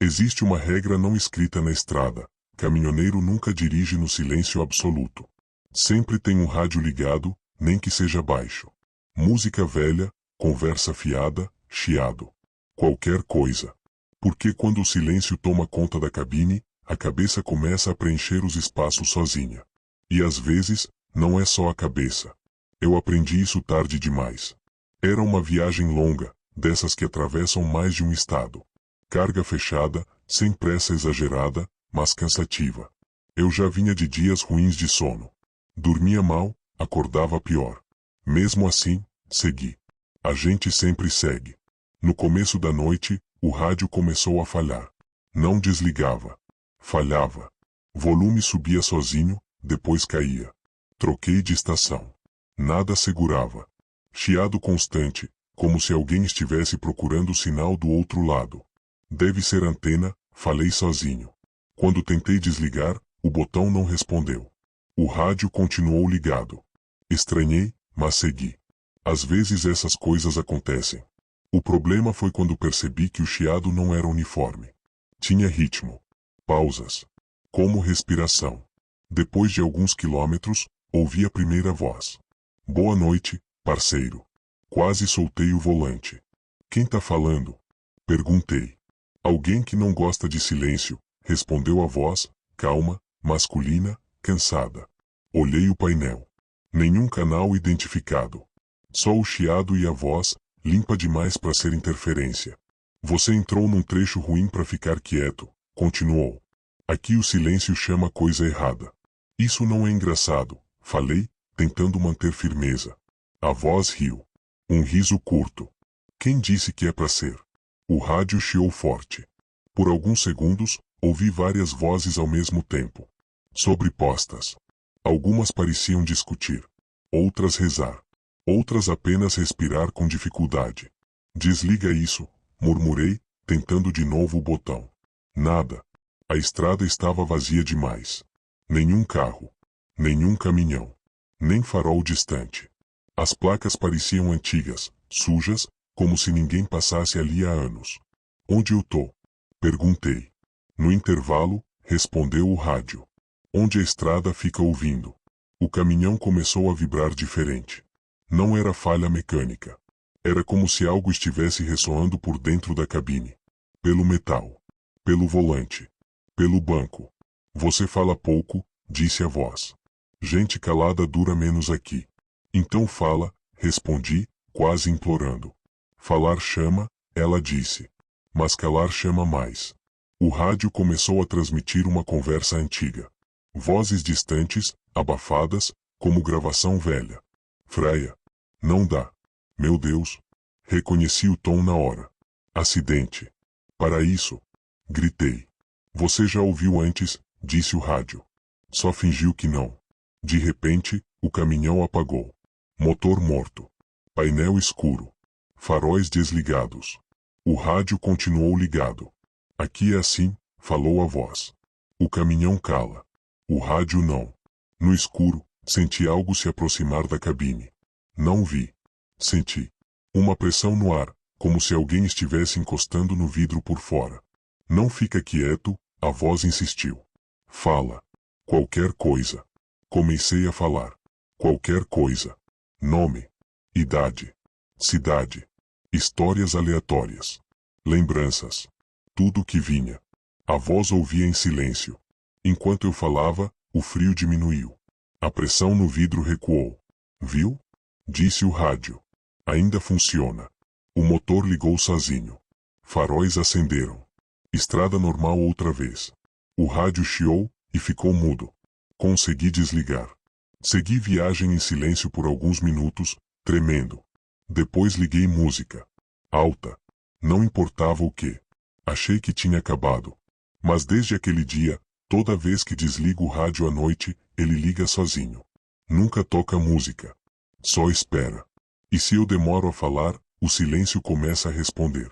Existe uma regra não escrita na estrada. Caminhoneiro nunca dirige no silêncio absoluto. Sempre tem um rádio ligado, nem que seja baixo. Música velha, conversa fiada, chiado. Qualquer coisa. Porque quando o silêncio toma conta da cabine, a cabeça começa a preencher os espaços sozinha. E às vezes, não é só a cabeça. Eu aprendi isso tarde demais. Era uma viagem longa, dessas que atravessam mais de um estado. Carga fechada, sem pressa exagerada, mas cansativa. Eu já vinha de dias ruins de sono. Dormia mal, acordava pior. Mesmo assim, segui. A gente sempre segue. No começo da noite, o rádio começou a falhar. Não desligava. Falhava. Volume subia sozinho, depois caía. Troquei de estação. Nada segurava. Chiado constante, como se alguém estivesse procurando o sinal do outro lado. Deve ser antena, falei sozinho. Quando tentei desligar, o botão não respondeu. O rádio continuou ligado. Estranhei, mas segui. Às vezes essas coisas acontecem. O problema foi quando percebi que o chiado não era uniforme. Tinha ritmo. Pausas. Como respiração. Depois de alguns quilômetros, ouvi a primeira voz. Boa noite, parceiro. Quase soltei o volante. Quem tá falando? Perguntei. Alguém que não gosta de silêncio, respondeu a voz, calma, masculina, cansada. Olhei o painel. Nenhum canal identificado. Só o chiado e a voz, limpa demais para ser interferência. Você entrou num trecho ruim para ficar quieto, continuou. Aqui o silêncio chama coisa errada. Isso não é engraçado, falei, tentando manter firmeza. A voz riu. Um riso curto. Quem disse que é para ser? O rádio chiou forte. Por alguns segundos, ouvi várias vozes ao mesmo tempo. Sobrepostas. Algumas pareciam discutir. Outras rezar. Outras apenas respirar com dificuldade. Desliga isso, murmurei, tentando de novo o botão. Nada. A estrada estava vazia demais. Nenhum carro. Nenhum caminhão. Nem farol distante. As placas pareciam antigas, sujas, como se ninguém passasse ali há anos. Onde eu tô? Perguntei. No intervalo, respondeu o rádio. Onde a estrada fica ouvindo. O caminhão começou a vibrar diferente. Não era falha mecânica. Era como se algo estivesse ressoando por dentro da cabine. Pelo metal. Pelo volante. Pelo banco. Você fala pouco, disse a voz. Gente calada dura menos aqui. Então fala, respondi, quase implorando. Falar chama, ela disse. Mas calar chama mais. O rádio começou a transmitir uma conversa antiga. Vozes distantes, abafadas, como gravação velha. Freia. Não dá. Meu Deus. Reconheci o tom na hora. Acidente. Para isso. Gritei. Você já ouviu antes, disse o rádio. Só fingiu que não. De repente, o caminhão apagou. Motor morto. Painel escuro. Faróis desligados. O rádio continuou ligado. Aqui é assim, falou a voz. O caminhão cala. O rádio não. No escuro, senti algo se aproximar da cabine. Não vi. Senti. Uma pressão no ar, como se alguém estivesse encostando no vidro por fora. Não fica quieto, a voz insistiu. Fala. Qualquer coisa. Comecei a falar. Qualquer coisa. Nome. Idade. Cidade. Histórias aleatórias. Lembranças. Tudo que vinha. A voz ouvia em silêncio. Enquanto eu falava, o frio diminuiu. A pressão no vidro recuou. Viu? Disse o rádio. Ainda funciona. O motor ligou sozinho. Faróis acenderam. Estrada normal outra vez. O rádio chiou e ficou mudo. Consegui desligar. Segui viagem em silêncio por alguns minutos, tremendo. Depois liguei música. Alta. Não importava o que. Achei que tinha acabado. Mas desde aquele dia, toda vez que desligo o rádio à noite, ele liga sozinho. Nunca toca música. Só espera. E se eu demoro a falar, o silêncio começa a responder.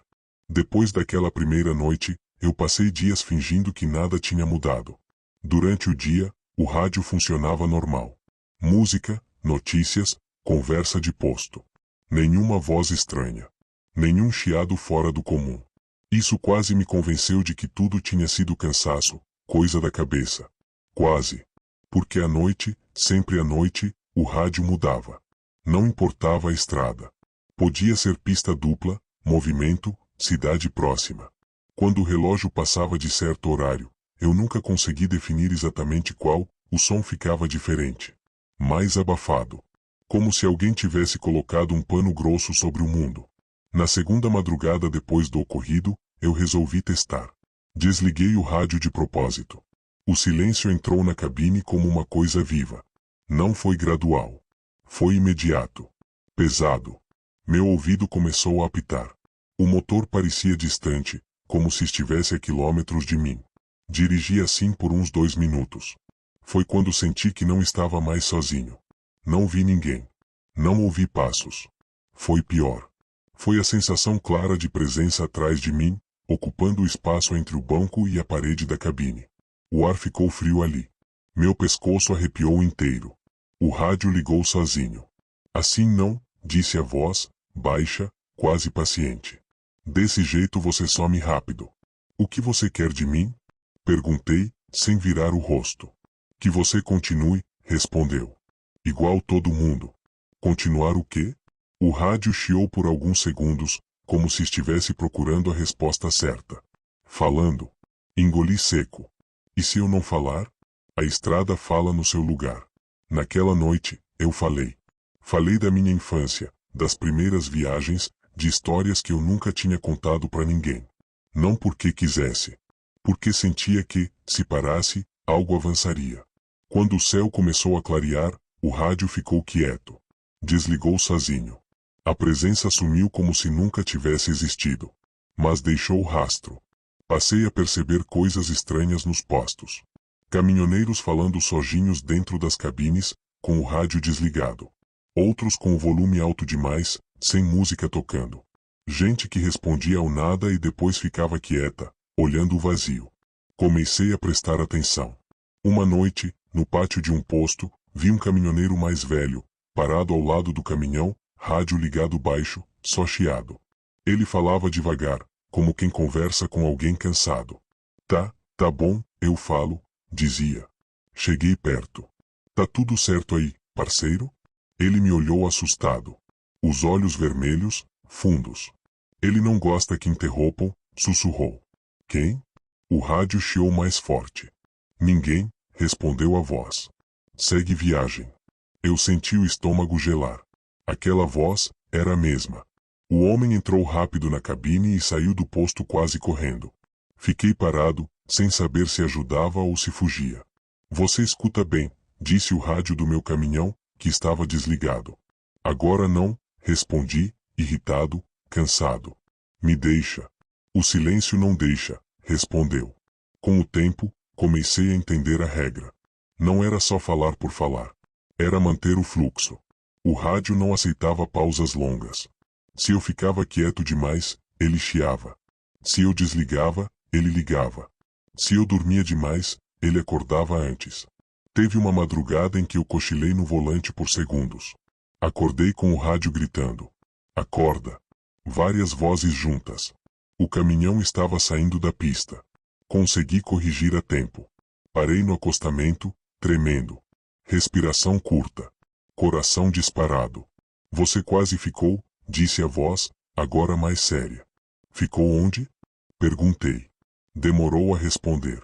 Depois daquela primeira noite, eu passei dias fingindo que nada tinha mudado. Durante o dia, o rádio funcionava normal. Música, notícias, conversa de posto. Nenhuma voz estranha. Nenhum chiado fora do comum. Isso quase me convenceu de que tudo tinha sido cansaço, coisa da cabeça. Quase. Porque à noite, sempre à noite, o rádio mudava. Não importava a estrada. Podia ser pista dupla, movimento, cidade próxima. Quando o relógio passava de certo horário, eu nunca consegui definir exatamente qual, o som ficava diferente. Mais abafado. Como se alguém tivesse colocado um pano grosso sobre o mundo. Na segunda madrugada depois do ocorrido, eu resolvi testar. Desliguei o rádio de propósito. O silêncio entrou na cabine como uma coisa viva. Não foi gradual. Foi imediato. Pesado. Meu ouvido começou a apitar. O motor parecia distante, como se estivesse a quilômetros de mim. Dirigi assim por uns 2 minutos. Foi quando senti que não estava mais sozinho. Não vi ninguém. Não ouvi passos. Foi pior. Foi a sensação clara de presença atrás de mim, ocupando o espaço entre o banco e a parede da cabine. O ar ficou frio ali. Meu pescoço arrepiou inteiro. O rádio ligou sozinho. Assim não, disse a voz, baixa, quase paciente. Desse jeito você some rápido. O que você quer de mim? Perguntei, sem virar o rosto. Que você continue, respondeu. Igual todo mundo. Continuar o quê? O rádio chiou por alguns segundos, como se estivesse procurando a resposta certa. Falando. Engoli seco. E se eu não falar? A estrada fala no seu lugar. Naquela noite, eu falei. Falei da minha infância, das primeiras viagens, de histórias que eu nunca tinha contado para ninguém. Não porque quisesse. Porque sentia que, se parasse, algo avançaria. Quando o céu começou a clarear, o rádio ficou quieto. Desligou sozinho. A presença sumiu como se nunca tivesse existido. Mas deixou rastro. Passei a perceber coisas estranhas nos postos. Caminhoneiros falando sozinhos dentro das cabines, com o rádio desligado. Outros com o volume alto demais, sem música tocando. Gente que respondia ao nada e depois ficava quieta, olhando o vazio. Comecei a prestar atenção. Uma noite, no pátio de um posto, vi um caminhoneiro mais velho, parado ao lado do caminhão, rádio ligado baixo, só chiado. Ele falava devagar, como quem conversa com alguém cansado. Tá bom, eu falo, dizia. Cheguei perto. Tá tudo certo aí, parceiro? Ele me olhou assustado. Os olhos vermelhos, fundos. Ele não gosta que interrompam, sussurrou. Quem? O rádio chiou mais forte. Ninguém, respondeu a voz. Segue viagem. Eu senti o estômago gelar. Aquela voz era a mesma. O homem entrou rápido na cabine e saiu do posto quase correndo. Fiquei parado, sem saber se ajudava ou se fugia. Você escuta bem, disse o rádio do meu caminhão, que estava desligado. Agora não, respondi, irritado, cansado. Me deixa. O silêncio não deixa, respondeu. Com o tempo, comecei a entender a regra. Não era só falar por falar. Era manter o fluxo. O rádio não aceitava pausas longas. Se eu ficava quieto demais, ele chiava. Se eu desligava, ele ligava. Se eu dormia demais, ele acordava antes. Teve uma madrugada em que eu cochilei no volante por segundos. Acordei com o rádio gritando. Acorda. Várias vozes juntas. O caminhão estava saindo da pista. Consegui corrigir a tempo. Parei no acostamento, tremendo. Respiração curta. Coração disparado. Você quase ficou, disse a voz, agora mais séria. Ficou onde? Perguntei. Demorou a responder.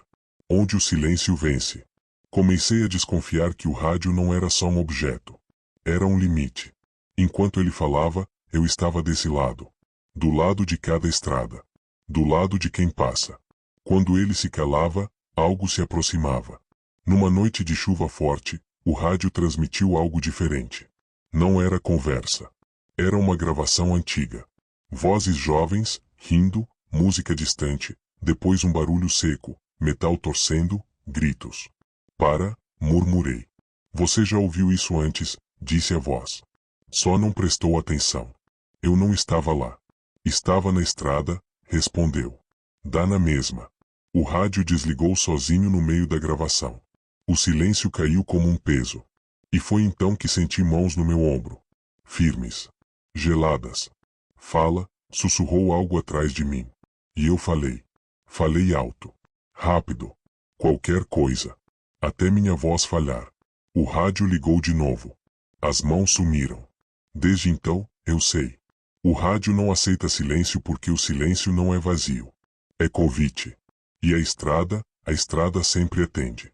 Onde o silêncio vence. Comecei a desconfiar que o rádio não era só um objeto. Era um limite. Enquanto ele falava, eu estava desse lado. Do lado de cada estrada. Do lado de quem passa. Quando ele se calava, algo se aproximava. Numa noite de chuva forte, o rádio transmitiu algo diferente. Não era conversa. Era uma gravação antiga. Vozes jovens, rindo, música distante, depois um barulho seco, metal torcendo, gritos. Para, murmurei. Você já ouviu isso antes, disse a voz. Só não prestou atenção. Eu não estava lá. Estava na estrada, respondeu. Dá na mesma. O rádio desligou sozinho no meio da gravação. O silêncio caiu como um peso. E foi então que senti mãos no meu ombro. Firmes. Geladas. Fala, sussurrou algo atrás de mim. E eu falei. Falei alto. Rápido. Qualquer coisa. Até minha voz falhar. O rádio ligou de novo. As mãos sumiram. Desde então, eu sei. O rádio não aceita silêncio porque o silêncio não é vazio. É convite. E a estrada sempre atende.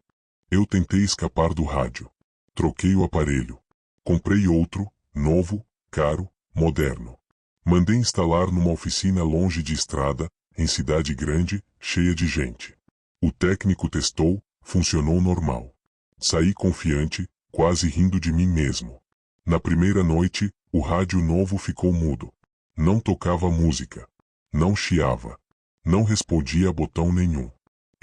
Eu tentei escapar do rádio. Troquei o aparelho. Comprei outro, novo, caro, moderno. Mandei instalar numa oficina longe de estrada, em cidade grande, cheia de gente. O técnico testou, funcionou normal. Saí confiante, quase rindo de mim mesmo. Na primeira noite, o rádio novo ficou mudo. Não tocava música. Não chiava. Não respondia a botão nenhum.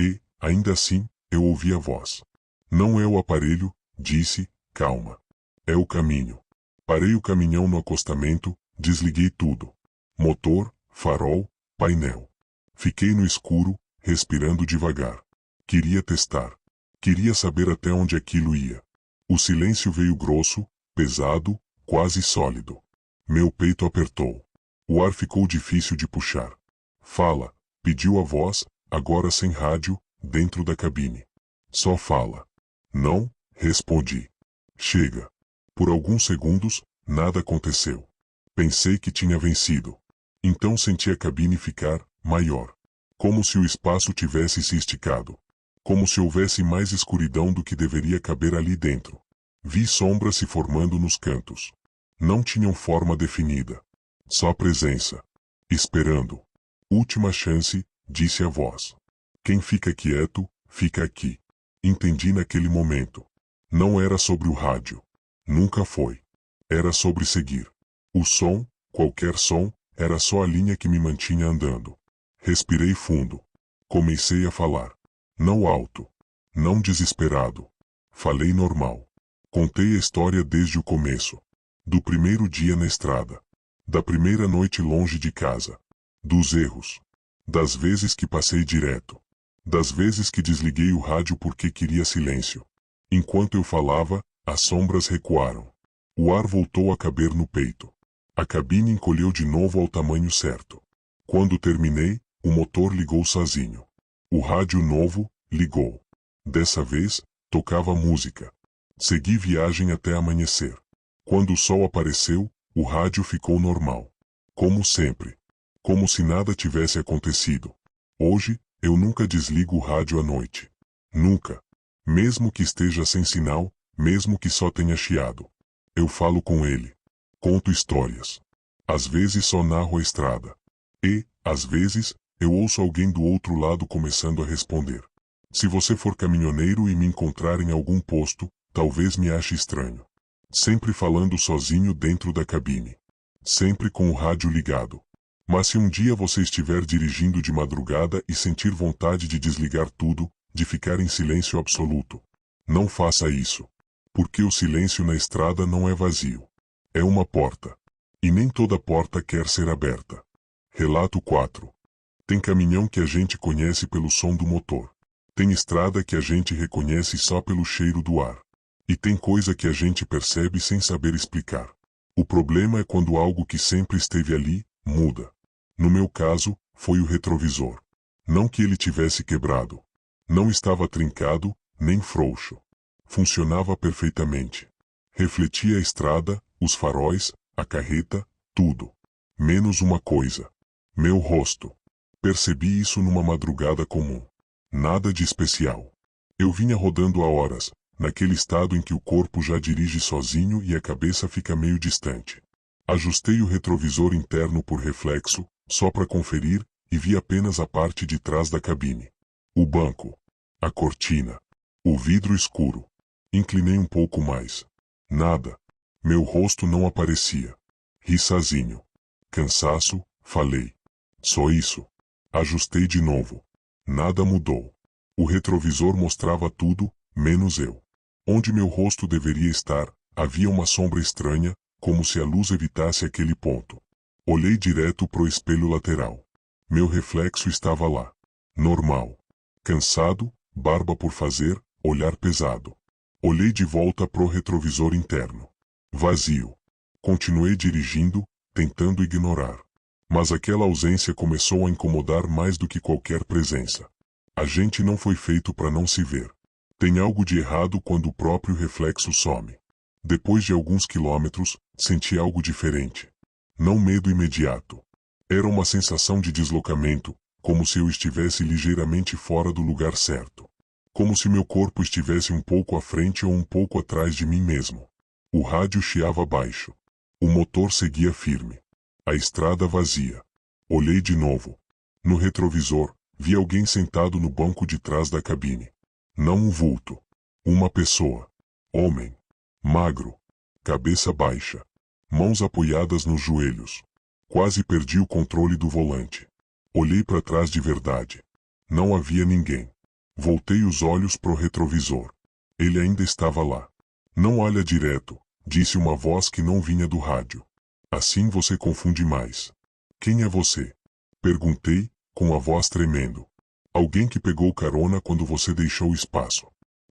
E, ainda assim, eu ouvi a voz. Não é o aparelho, disse, calma. É o caminho. Parei o caminhão no acostamento, desliguei tudo. Motor, farol, painel. Fiquei no escuro, respirando devagar. Queria testar. Queria saber até onde aquilo ia. O silêncio veio grosso, pesado, quase sólido. Meu peito apertou. O ar ficou difícil de puxar. Fala, pediu a voz, agora sem rádio, dentro da cabine. Só fala. Não, respondi. Chega. Por alguns segundos, nada aconteceu. Pensei que tinha vencido. Então senti a cabine ficar maior. Como se o espaço tivesse se esticado. Como se houvesse mais escuridão do que deveria caber ali dentro. Vi sombras se formando nos cantos. Não tinham forma definida. Só presença. Esperando. Última chance, disse a voz. Quem fica quieto, fica aqui. Entendi naquele momento. Não era sobre o rádio. Nunca foi. Era sobre seguir. O som, qualquer som, era só a linha que me mantinha andando. Respirei fundo. Comecei a falar. Não alto. Não desesperado. Falei normal. Contei a história desde o começo. Do primeiro dia na estrada. Da primeira noite longe de casa. Dos erros. Das vezes que passei direto. Das vezes que desliguei o rádio porque queria silêncio. Enquanto eu falava, as sombras recuaram. O ar voltou a caber no peito. A cabine encolheu de novo ao tamanho certo. Quando terminei, o motor ligou sozinho. O rádio novo, ligou. Dessa vez, tocava música. Segui viagem até amanhecer. Quando o sol apareceu, o rádio ficou normal. Como sempre. Como se nada tivesse acontecido. Hoje, eu nunca desligo o rádio à noite. Nunca. Mesmo que esteja sem sinal, mesmo que só tenha chiado. Eu falo com ele. Conto histórias. Às vezes só narro a estrada. E, às vezes, eu ouço alguém do outro lado começando a responder. Se você for caminhoneiro e me encontrar em algum posto, talvez me ache estranho. Sempre falando sozinho dentro da cabine. Sempre com o rádio ligado. Mas se um dia você estiver dirigindo de madrugada e sentir vontade de desligar tudo, de ficar em silêncio absoluto, não faça isso. Porque o silêncio na estrada não é vazio. É uma porta. E nem toda porta quer ser aberta. Relato 4. Tem caminhão que a gente conhece pelo som do motor. Tem estrada que a gente reconhece só pelo cheiro do ar. E tem coisa que a gente percebe sem saber explicar. O problema é quando algo que sempre esteve ali, muda. No meu caso, foi o retrovisor. Não que ele tivesse quebrado. Não estava trincado, nem frouxo. Funcionava perfeitamente. Refletia a estrada, os faróis, a carreta, tudo. Menos uma coisa. Meu rosto. Percebi isso numa madrugada comum. Nada de especial. Eu vinha rodando há horas, naquele estado em que o corpo já dirige sozinho e a cabeça fica meio distante. Ajustei o retrovisor interno por reflexo, só para conferir, e vi apenas a parte de trás da cabine. O banco. A cortina. O vidro escuro. Inclinei um pouco mais. Nada. Meu rosto não aparecia. Ri sozinho. Cansaço, falei. Só isso. Ajustei de novo. Nada mudou. O retrovisor mostrava tudo, menos eu. Onde meu rosto deveria estar, havia uma sombra estranha, como se a luz evitasse aquele ponto. Olhei direto pro espelho lateral. Meu reflexo estava lá. Normal. Cansado, barba por fazer, olhar pesado. Olhei de volta pro retrovisor interno. Vazio. Continuei dirigindo, tentando ignorar. Mas aquela ausência começou a incomodar mais do que qualquer presença. A gente não foi feito para não se ver. Tem algo de errado quando o próprio reflexo some. Depois de alguns quilômetros, senti algo diferente. Não medo imediato. Era uma sensação de deslocamento, como se eu estivesse ligeiramente fora do lugar certo. Como se meu corpo estivesse um pouco à frente ou um pouco atrás de mim mesmo. O rádio chiava baixo. O motor seguia firme. A estrada vazia. Olhei de novo. No retrovisor, vi alguém sentado no banco de trás da cabine. Não um vulto. Uma pessoa. Homem. Magro. Cabeça baixa. Mãos apoiadas nos joelhos. Quase perdi o controle do volante. Olhei para trás de verdade. Não havia ninguém. Voltei os olhos pro retrovisor. Ele ainda estava lá. Não olha direto, disse uma voz que não vinha do rádio. Assim você confunde mais. Quem é você? Perguntei, com a voz tremendo. Alguém que pegou carona quando você deixou o espaço.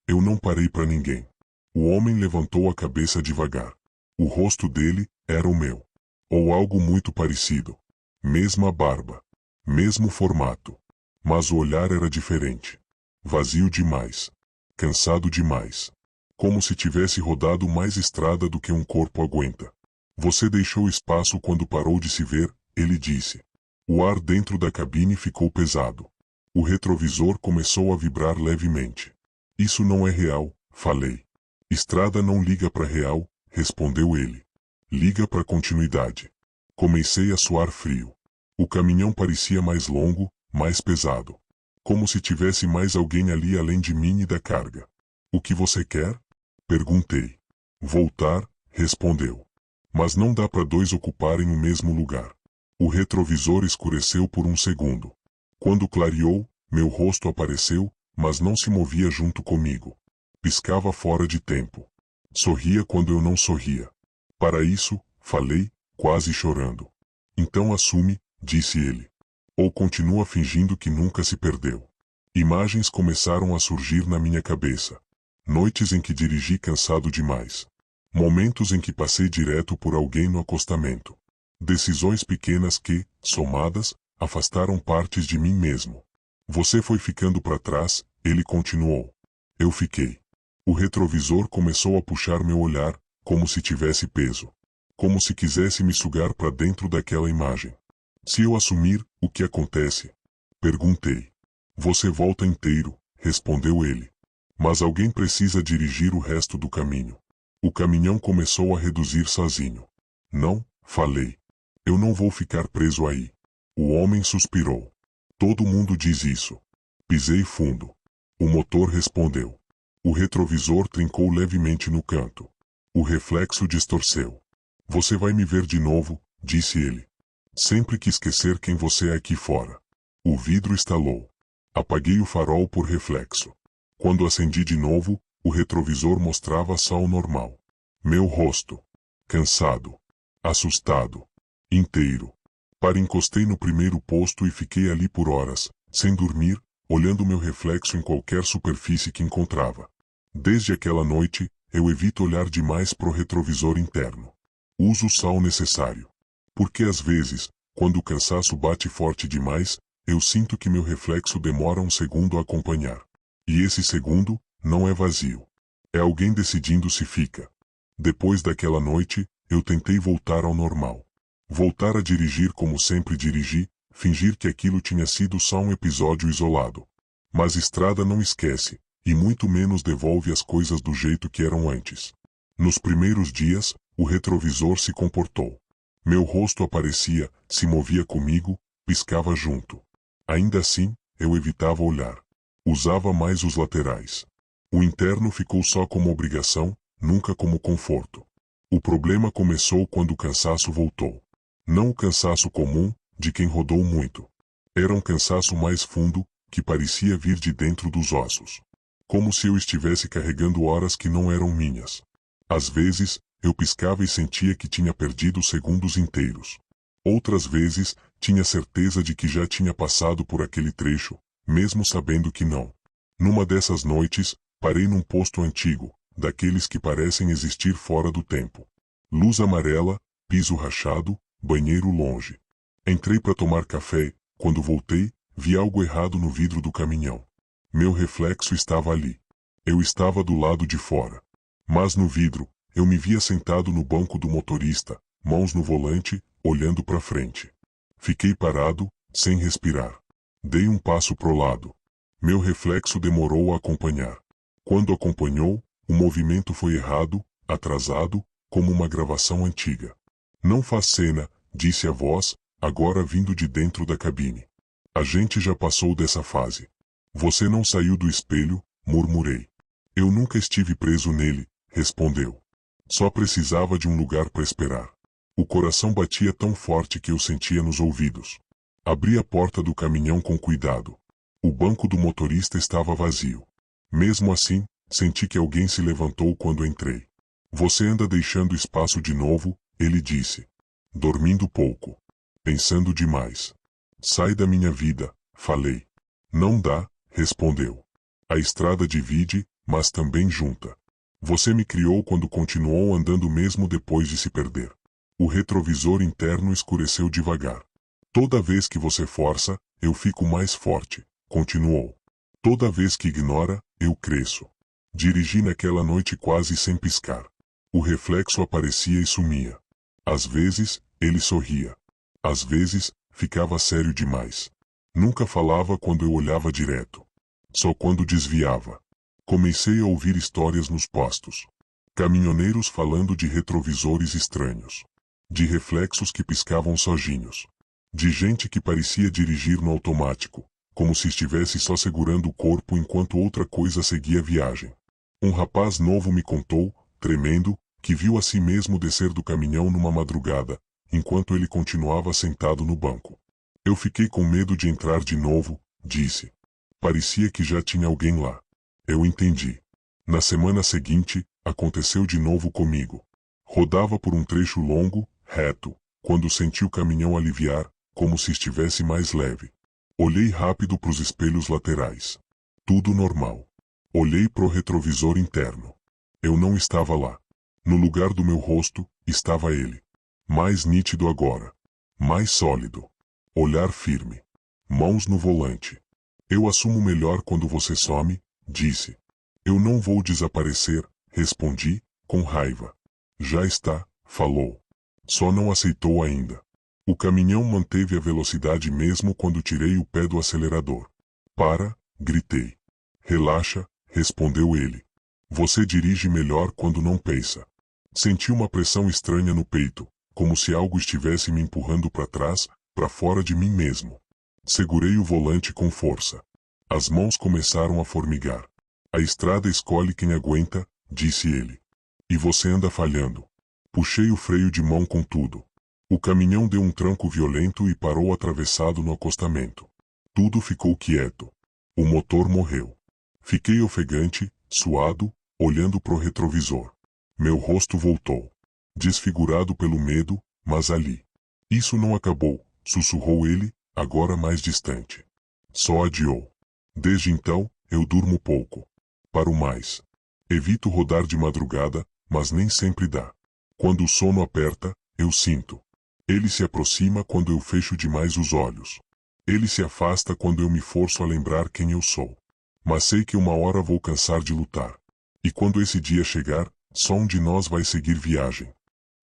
Eu não parei para ninguém. O homem levantou a cabeça devagar. O rosto dele era o meu. Ou algo muito parecido. Mesma barba. Mesmo formato. Mas o olhar era diferente. Vazio demais. Cansado demais. Como se tivesse rodado mais estrada do que um corpo aguenta. Você deixou espaço quando parou de se ver, ele disse. O ar dentro da cabine ficou pesado. O retrovisor começou a vibrar levemente. Isso não é real, falei. Estrada não liga para real, respondeu ele. Liga para continuidade. Comecei a suar frio. O caminhão parecia mais longo, mais pesado. Como se tivesse mais alguém ali além de mim e da carga. O que você quer? Perguntei. Voltar, respondeu. Mas não dá para dois ocuparem o mesmo lugar. O retrovisor escureceu por um segundo. Quando clareou, meu rosto apareceu, mas não se movia junto comigo. Piscava fora de tempo. Sorria quando eu não sorria. Para isso, falei, quase chorando. Então assume, disse ele. Ou continua fingindo que nunca se perdeu. Imagens começaram a surgir na minha cabeça. Noites em que dirigi cansado demais. Momentos em que passei direto por alguém no acostamento. Decisões pequenas que, somadas, afastaram partes de mim mesmo. Você foi ficando para trás, ele continuou. Eu fiquei. O retrovisor começou a puxar meu olhar, como se tivesse peso. Como se quisesse me sugar para dentro daquela imagem. Se eu assumir, o que acontece? Perguntei. Você volta inteiro, respondeu ele. Mas alguém precisa dirigir o resto do caminho. O caminhão começou a reduzir sozinho. Não, falei. Eu não vou ficar preso aí. O homem suspirou. Todo mundo diz isso. Pisei fundo. O motor respondeu. O retrovisor trincou levemente no canto. O reflexo distorceu. Você vai me ver de novo, disse ele. Sempre que esquecer quem você é aqui fora. O vidro estalou. Apaguei o farol por reflexo. Quando acendi de novo, o retrovisor mostrava só o normal. Meu rosto. Cansado. Assustado. Inteiro. Encostei no primeiro posto e fiquei ali por horas, sem dormir, olhando meu reflexo em qualquer superfície que encontrava. Desde aquela noite, eu evito olhar demais pro retrovisor interno. Uso só o necessário. Porque às vezes, quando o cansaço bate forte demais, eu sinto que meu reflexo demora um segundo a acompanhar. E esse segundo, não é vazio. É alguém decidindo se fica. Depois daquela noite, eu tentei voltar ao normal. Voltar a dirigir como sempre dirigi, fingir que aquilo tinha sido só um episódio isolado. Mas estrada não esquece, e muito menos devolve as coisas do jeito que eram antes. Nos primeiros dias, o retrovisor se comportou. Meu rosto aparecia, se movia comigo, piscava junto. Ainda assim, eu evitava olhar. Usava mais os laterais. O interno ficou só como obrigação, nunca como conforto. O problema começou quando o cansaço voltou. Não o cansaço comum, de quem rodou muito. Era um cansaço mais fundo, que parecia vir de dentro dos ossos. Como se eu estivesse carregando horas que não eram minhas. Às vezes, eu piscava e sentia que tinha perdido segundos inteiros. Outras vezes, tinha certeza de que já tinha passado por aquele trecho, mesmo sabendo que não. Numa dessas noites, parei num posto antigo, daqueles que parecem existir fora do tempo. Luz amarela, piso rachado, banheiro longe. Entrei para tomar café, quando voltei, vi algo errado no vidro do caminhão. Meu reflexo estava ali. Eu estava do lado de fora. Mas no vidro, eu me via sentado no banco do motorista, mãos no volante, olhando para frente. Fiquei parado, sem respirar. Dei um passo pro lado. Meu reflexo demorou a acompanhar. Quando acompanhou, o movimento foi errado, atrasado, como uma gravação antiga. Não faz cena, disse a voz, agora vindo de dentro da cabine. A gente já passou dessa fase. Você não saiu do espelho, murmurei. Eu nunca estive preso nele, respondeu. Só precisava de um lugar para esperar. O coração batia tão forte que eu sentia nos ouvidos. Abri a porta do caminhão com cuidado. O banco do motorista estava vazio. Mesmo assim, senti que alguém se levantou quando entrei. Você anda deixando espaço de novo, ele disse. Dormindo pouco. Pensando demais. Sai da minha vida, falei. Não dá, respondeu. A estrada divide, mas também junta. Você me criou quando continuou andando mesmo depois de se perder. O retrovisor interno escureceu devagar. Toda vez que você força, eu fico mais forte, continuou. Toda vez que ignora, eu cresço. Dirigi naquela noite quase sem piscar. O reflexo aparecia e sumia. Às vezes, ele sorria. Às vezes, ficava sério demais. Nunca falava quando eu olhava direto. Só quando desviava. Comecei a ouvir histórias nos postos. Caminhoneiros falando de retrovisores estranhos. De reflexos que piscavam sozinhos. De gente que parecia dirigir no automático, como se estivesse só segurando o corpo enquanto outra coisa seguia a viagem. Um rapaz novo me contou, tremendo, que viu a si mesmo descer do caminhão numa madrugada, enquanto ele continuava sentado no banco. Eu fiquei com medo de entrar de novo, disse. Parecia que já tinha alguém lá. Eu entendi. Na semana seguinte, aconteceu de novo comigo. Rodava por um trecho longo, reto, quando senti o caminhão aliviar, como se estivesse mais leve. Olhei rápido para os espelhos laterais. Tudo normal. Olhei pro retrovisor interno. Eu não estava lá. No lugar do meu rosto, estava ele. Mais nítido agora. Mais sólido. Olhar firme. Mãos no volante. Eu assumo melhor quando você some, disse. Eu não vou desaparecer, respondi, com raiva. Já está, falou. Só não aceitou ainda. O caminhão manteve a velocidade mesmo quando tirei o pé do acelerador. Para, gritei. Relaxa, respondeu ele. Você dirige melhor quando não pensa. Senti uma pressão estranha no peito, como se algo estivesse me empurrando para trás, para fora de mim mesmo. Segurei o volante com força. As mãos começaram a formigar. A estrada escolhe quem aguenta, disse ele. E você anda falhando. Puxei o freio de mão com tudo. O caminhão deu um tranco violento e parou atravessado no acostamento. Tudo ficou quieto. O motor morreu. Fiquei ofegante, suado, olhando pro retrovisor. Meu rosto voltou. Desfigurado pelo medo, mas ali. Isso não acabou, sussurrou ele, agora mais distante. Só adiou. Desde então, eu durmo pouco. Paro mais. Evito rodar de madrugada, mas nem sempre dá. Quando o sono aperta, eu sinto. Ele se aproxima quando eu fecho demais os olhos. Ele se afasta quando eu me forço a lembrar quem eu sou. Mas sei que uma hora vou cansar de lutar. E quando esse dia chegar, só um de nós vai seguir viagem.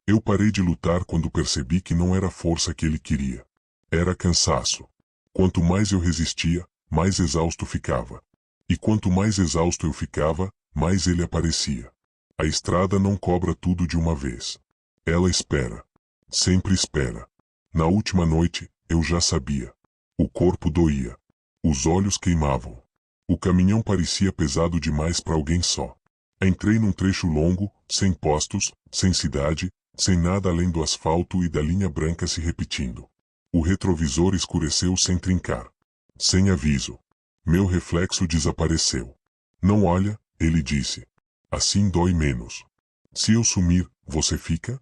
Eu parei de lutar quando percebi que não era força que ele queria. Era cansaço. Quanto mais eu resistia, mais exausto ficava. E quanto mais exausto eu ficava, mais ele aparecia. A estrada não cobra tudo de uma vez. Ela espera. Sempre espera. Na última noite, eu já sabia. O corpo doía. Os olhos queimavam. O caminhão parecia pesado demais para alguém só. Entrei num trecho longo, sem postos, sem cidade, sem nada além do asfalto e da linha branca se repetindo. O retrovisor escureceu sem trincar. Sem aviso. Meu reflexo desapareceu. Não olha, ele disse. Assim dói menos. Se eu sumir, você fica?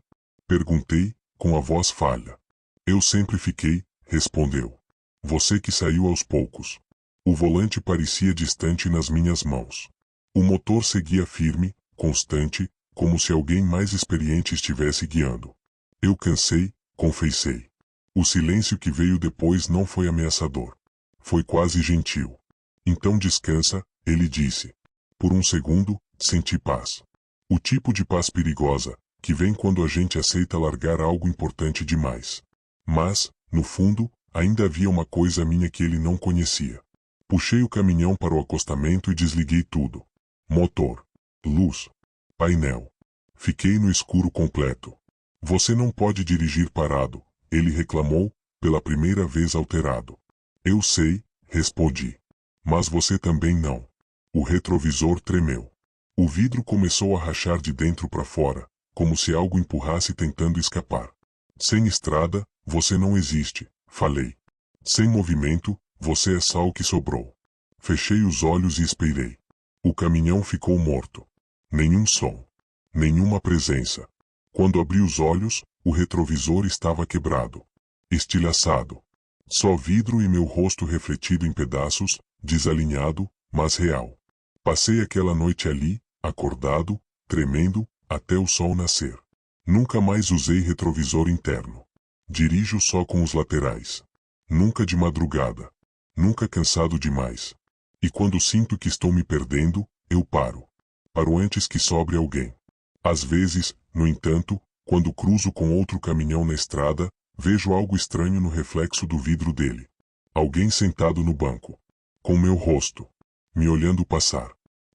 Perguntei, com a voz falha. Eu sempre fiquei, respondeu. Você que saiu aos poucos. O volante parecia distante nas minhas mãos. O motor seguia firme, constante, como se alguém mais experiente estivesse guiando. Eu cansei, confessei. O silêncio que veio depois não foi ameaçador. Foi quase gentil. Então descansa, ele disse. Por um segundo, senti paz. O tipo de paz perigosa, que vem quando a gente aceita largar algo importante demais. Mas, no fundo, ainda havia uma coisa minha que ele não conhecia. Puxei o caminhão para o acostamento e desliguei tudo. Motor, luz, painel. Fiquei no escuro completo. Você não pode dirigir parado, ele reclamou, pela primeira vez alterado. Eu sei, respondi. Mas você também não. O retrovisor tremeu. O vidro começou a rachar de dentro para fora, como se algo empurrasse tentando escapar. Sem estrada, você não existe, falei. Sem movimento, você é só o que sobrou. Fechei os olhos e esperei. O caminhão ficou morto. Nenhum som. Nenhuma presença. Quando abri os olhos, o retrovisor estava quebrado. Estilhaçado. Só vidro e meu rosto refletido em pedaços, desalinhado, mas real. Passei aquela noite ali, acordado, tremendo, até o sol nascer. Nunca mais usei retrovisor interno. Dirijo só com os laterais. Nunca de madrugada. Nunca cansado demais. E quando sinto que estou me perdendo, eu paro. Paro antes que sobre alguém. Às vezes, no entanto, quando cruzo com outro caminhão na estrada, vejo algo estranho no reflexo do vidro dele. Alguém sentado no banco, com meu rosto, me olhando passar,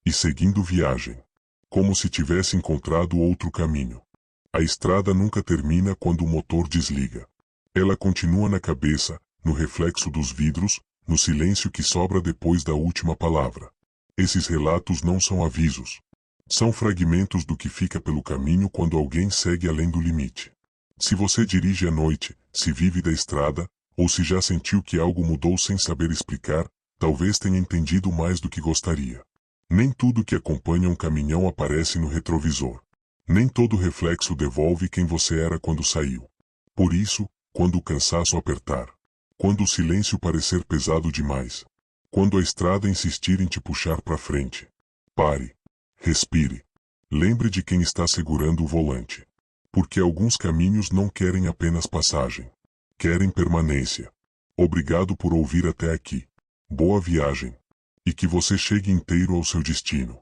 e seguindo viagem, como se tivesse encontrado outro caminho. A estrada nunca termina quando o motor desliga. Ela continua na cabeça, no reflexo dos vidros, no silêncio que sobra depois da última palavra. Esses relatos não são avisos. São fragmentos do que fica pelo caminho quando alguém segue além do limite. Se você dirige à noite, se vive da estrada, ou se já sentiu que algo mudou sem saber explicar, talvez tenha entendido mais do que gostaria. Nem tudo que acompanha um caminhão aparece no retrovisor. Nem todo reflexo devolve quem você era quando saiu. Por isso, quando o cansaço apertar, quando o silêncio parecer pesado demais, quando a estrada insistir em te puxar para frente, pare, respire. Lembre de quem está segurando o volante. Porque alguns caminhos não querem apenas passagem. Querem permanência. Obrigado por ouvir até aqui. Boa viagem. E que você chegue inteiro ao seu destino.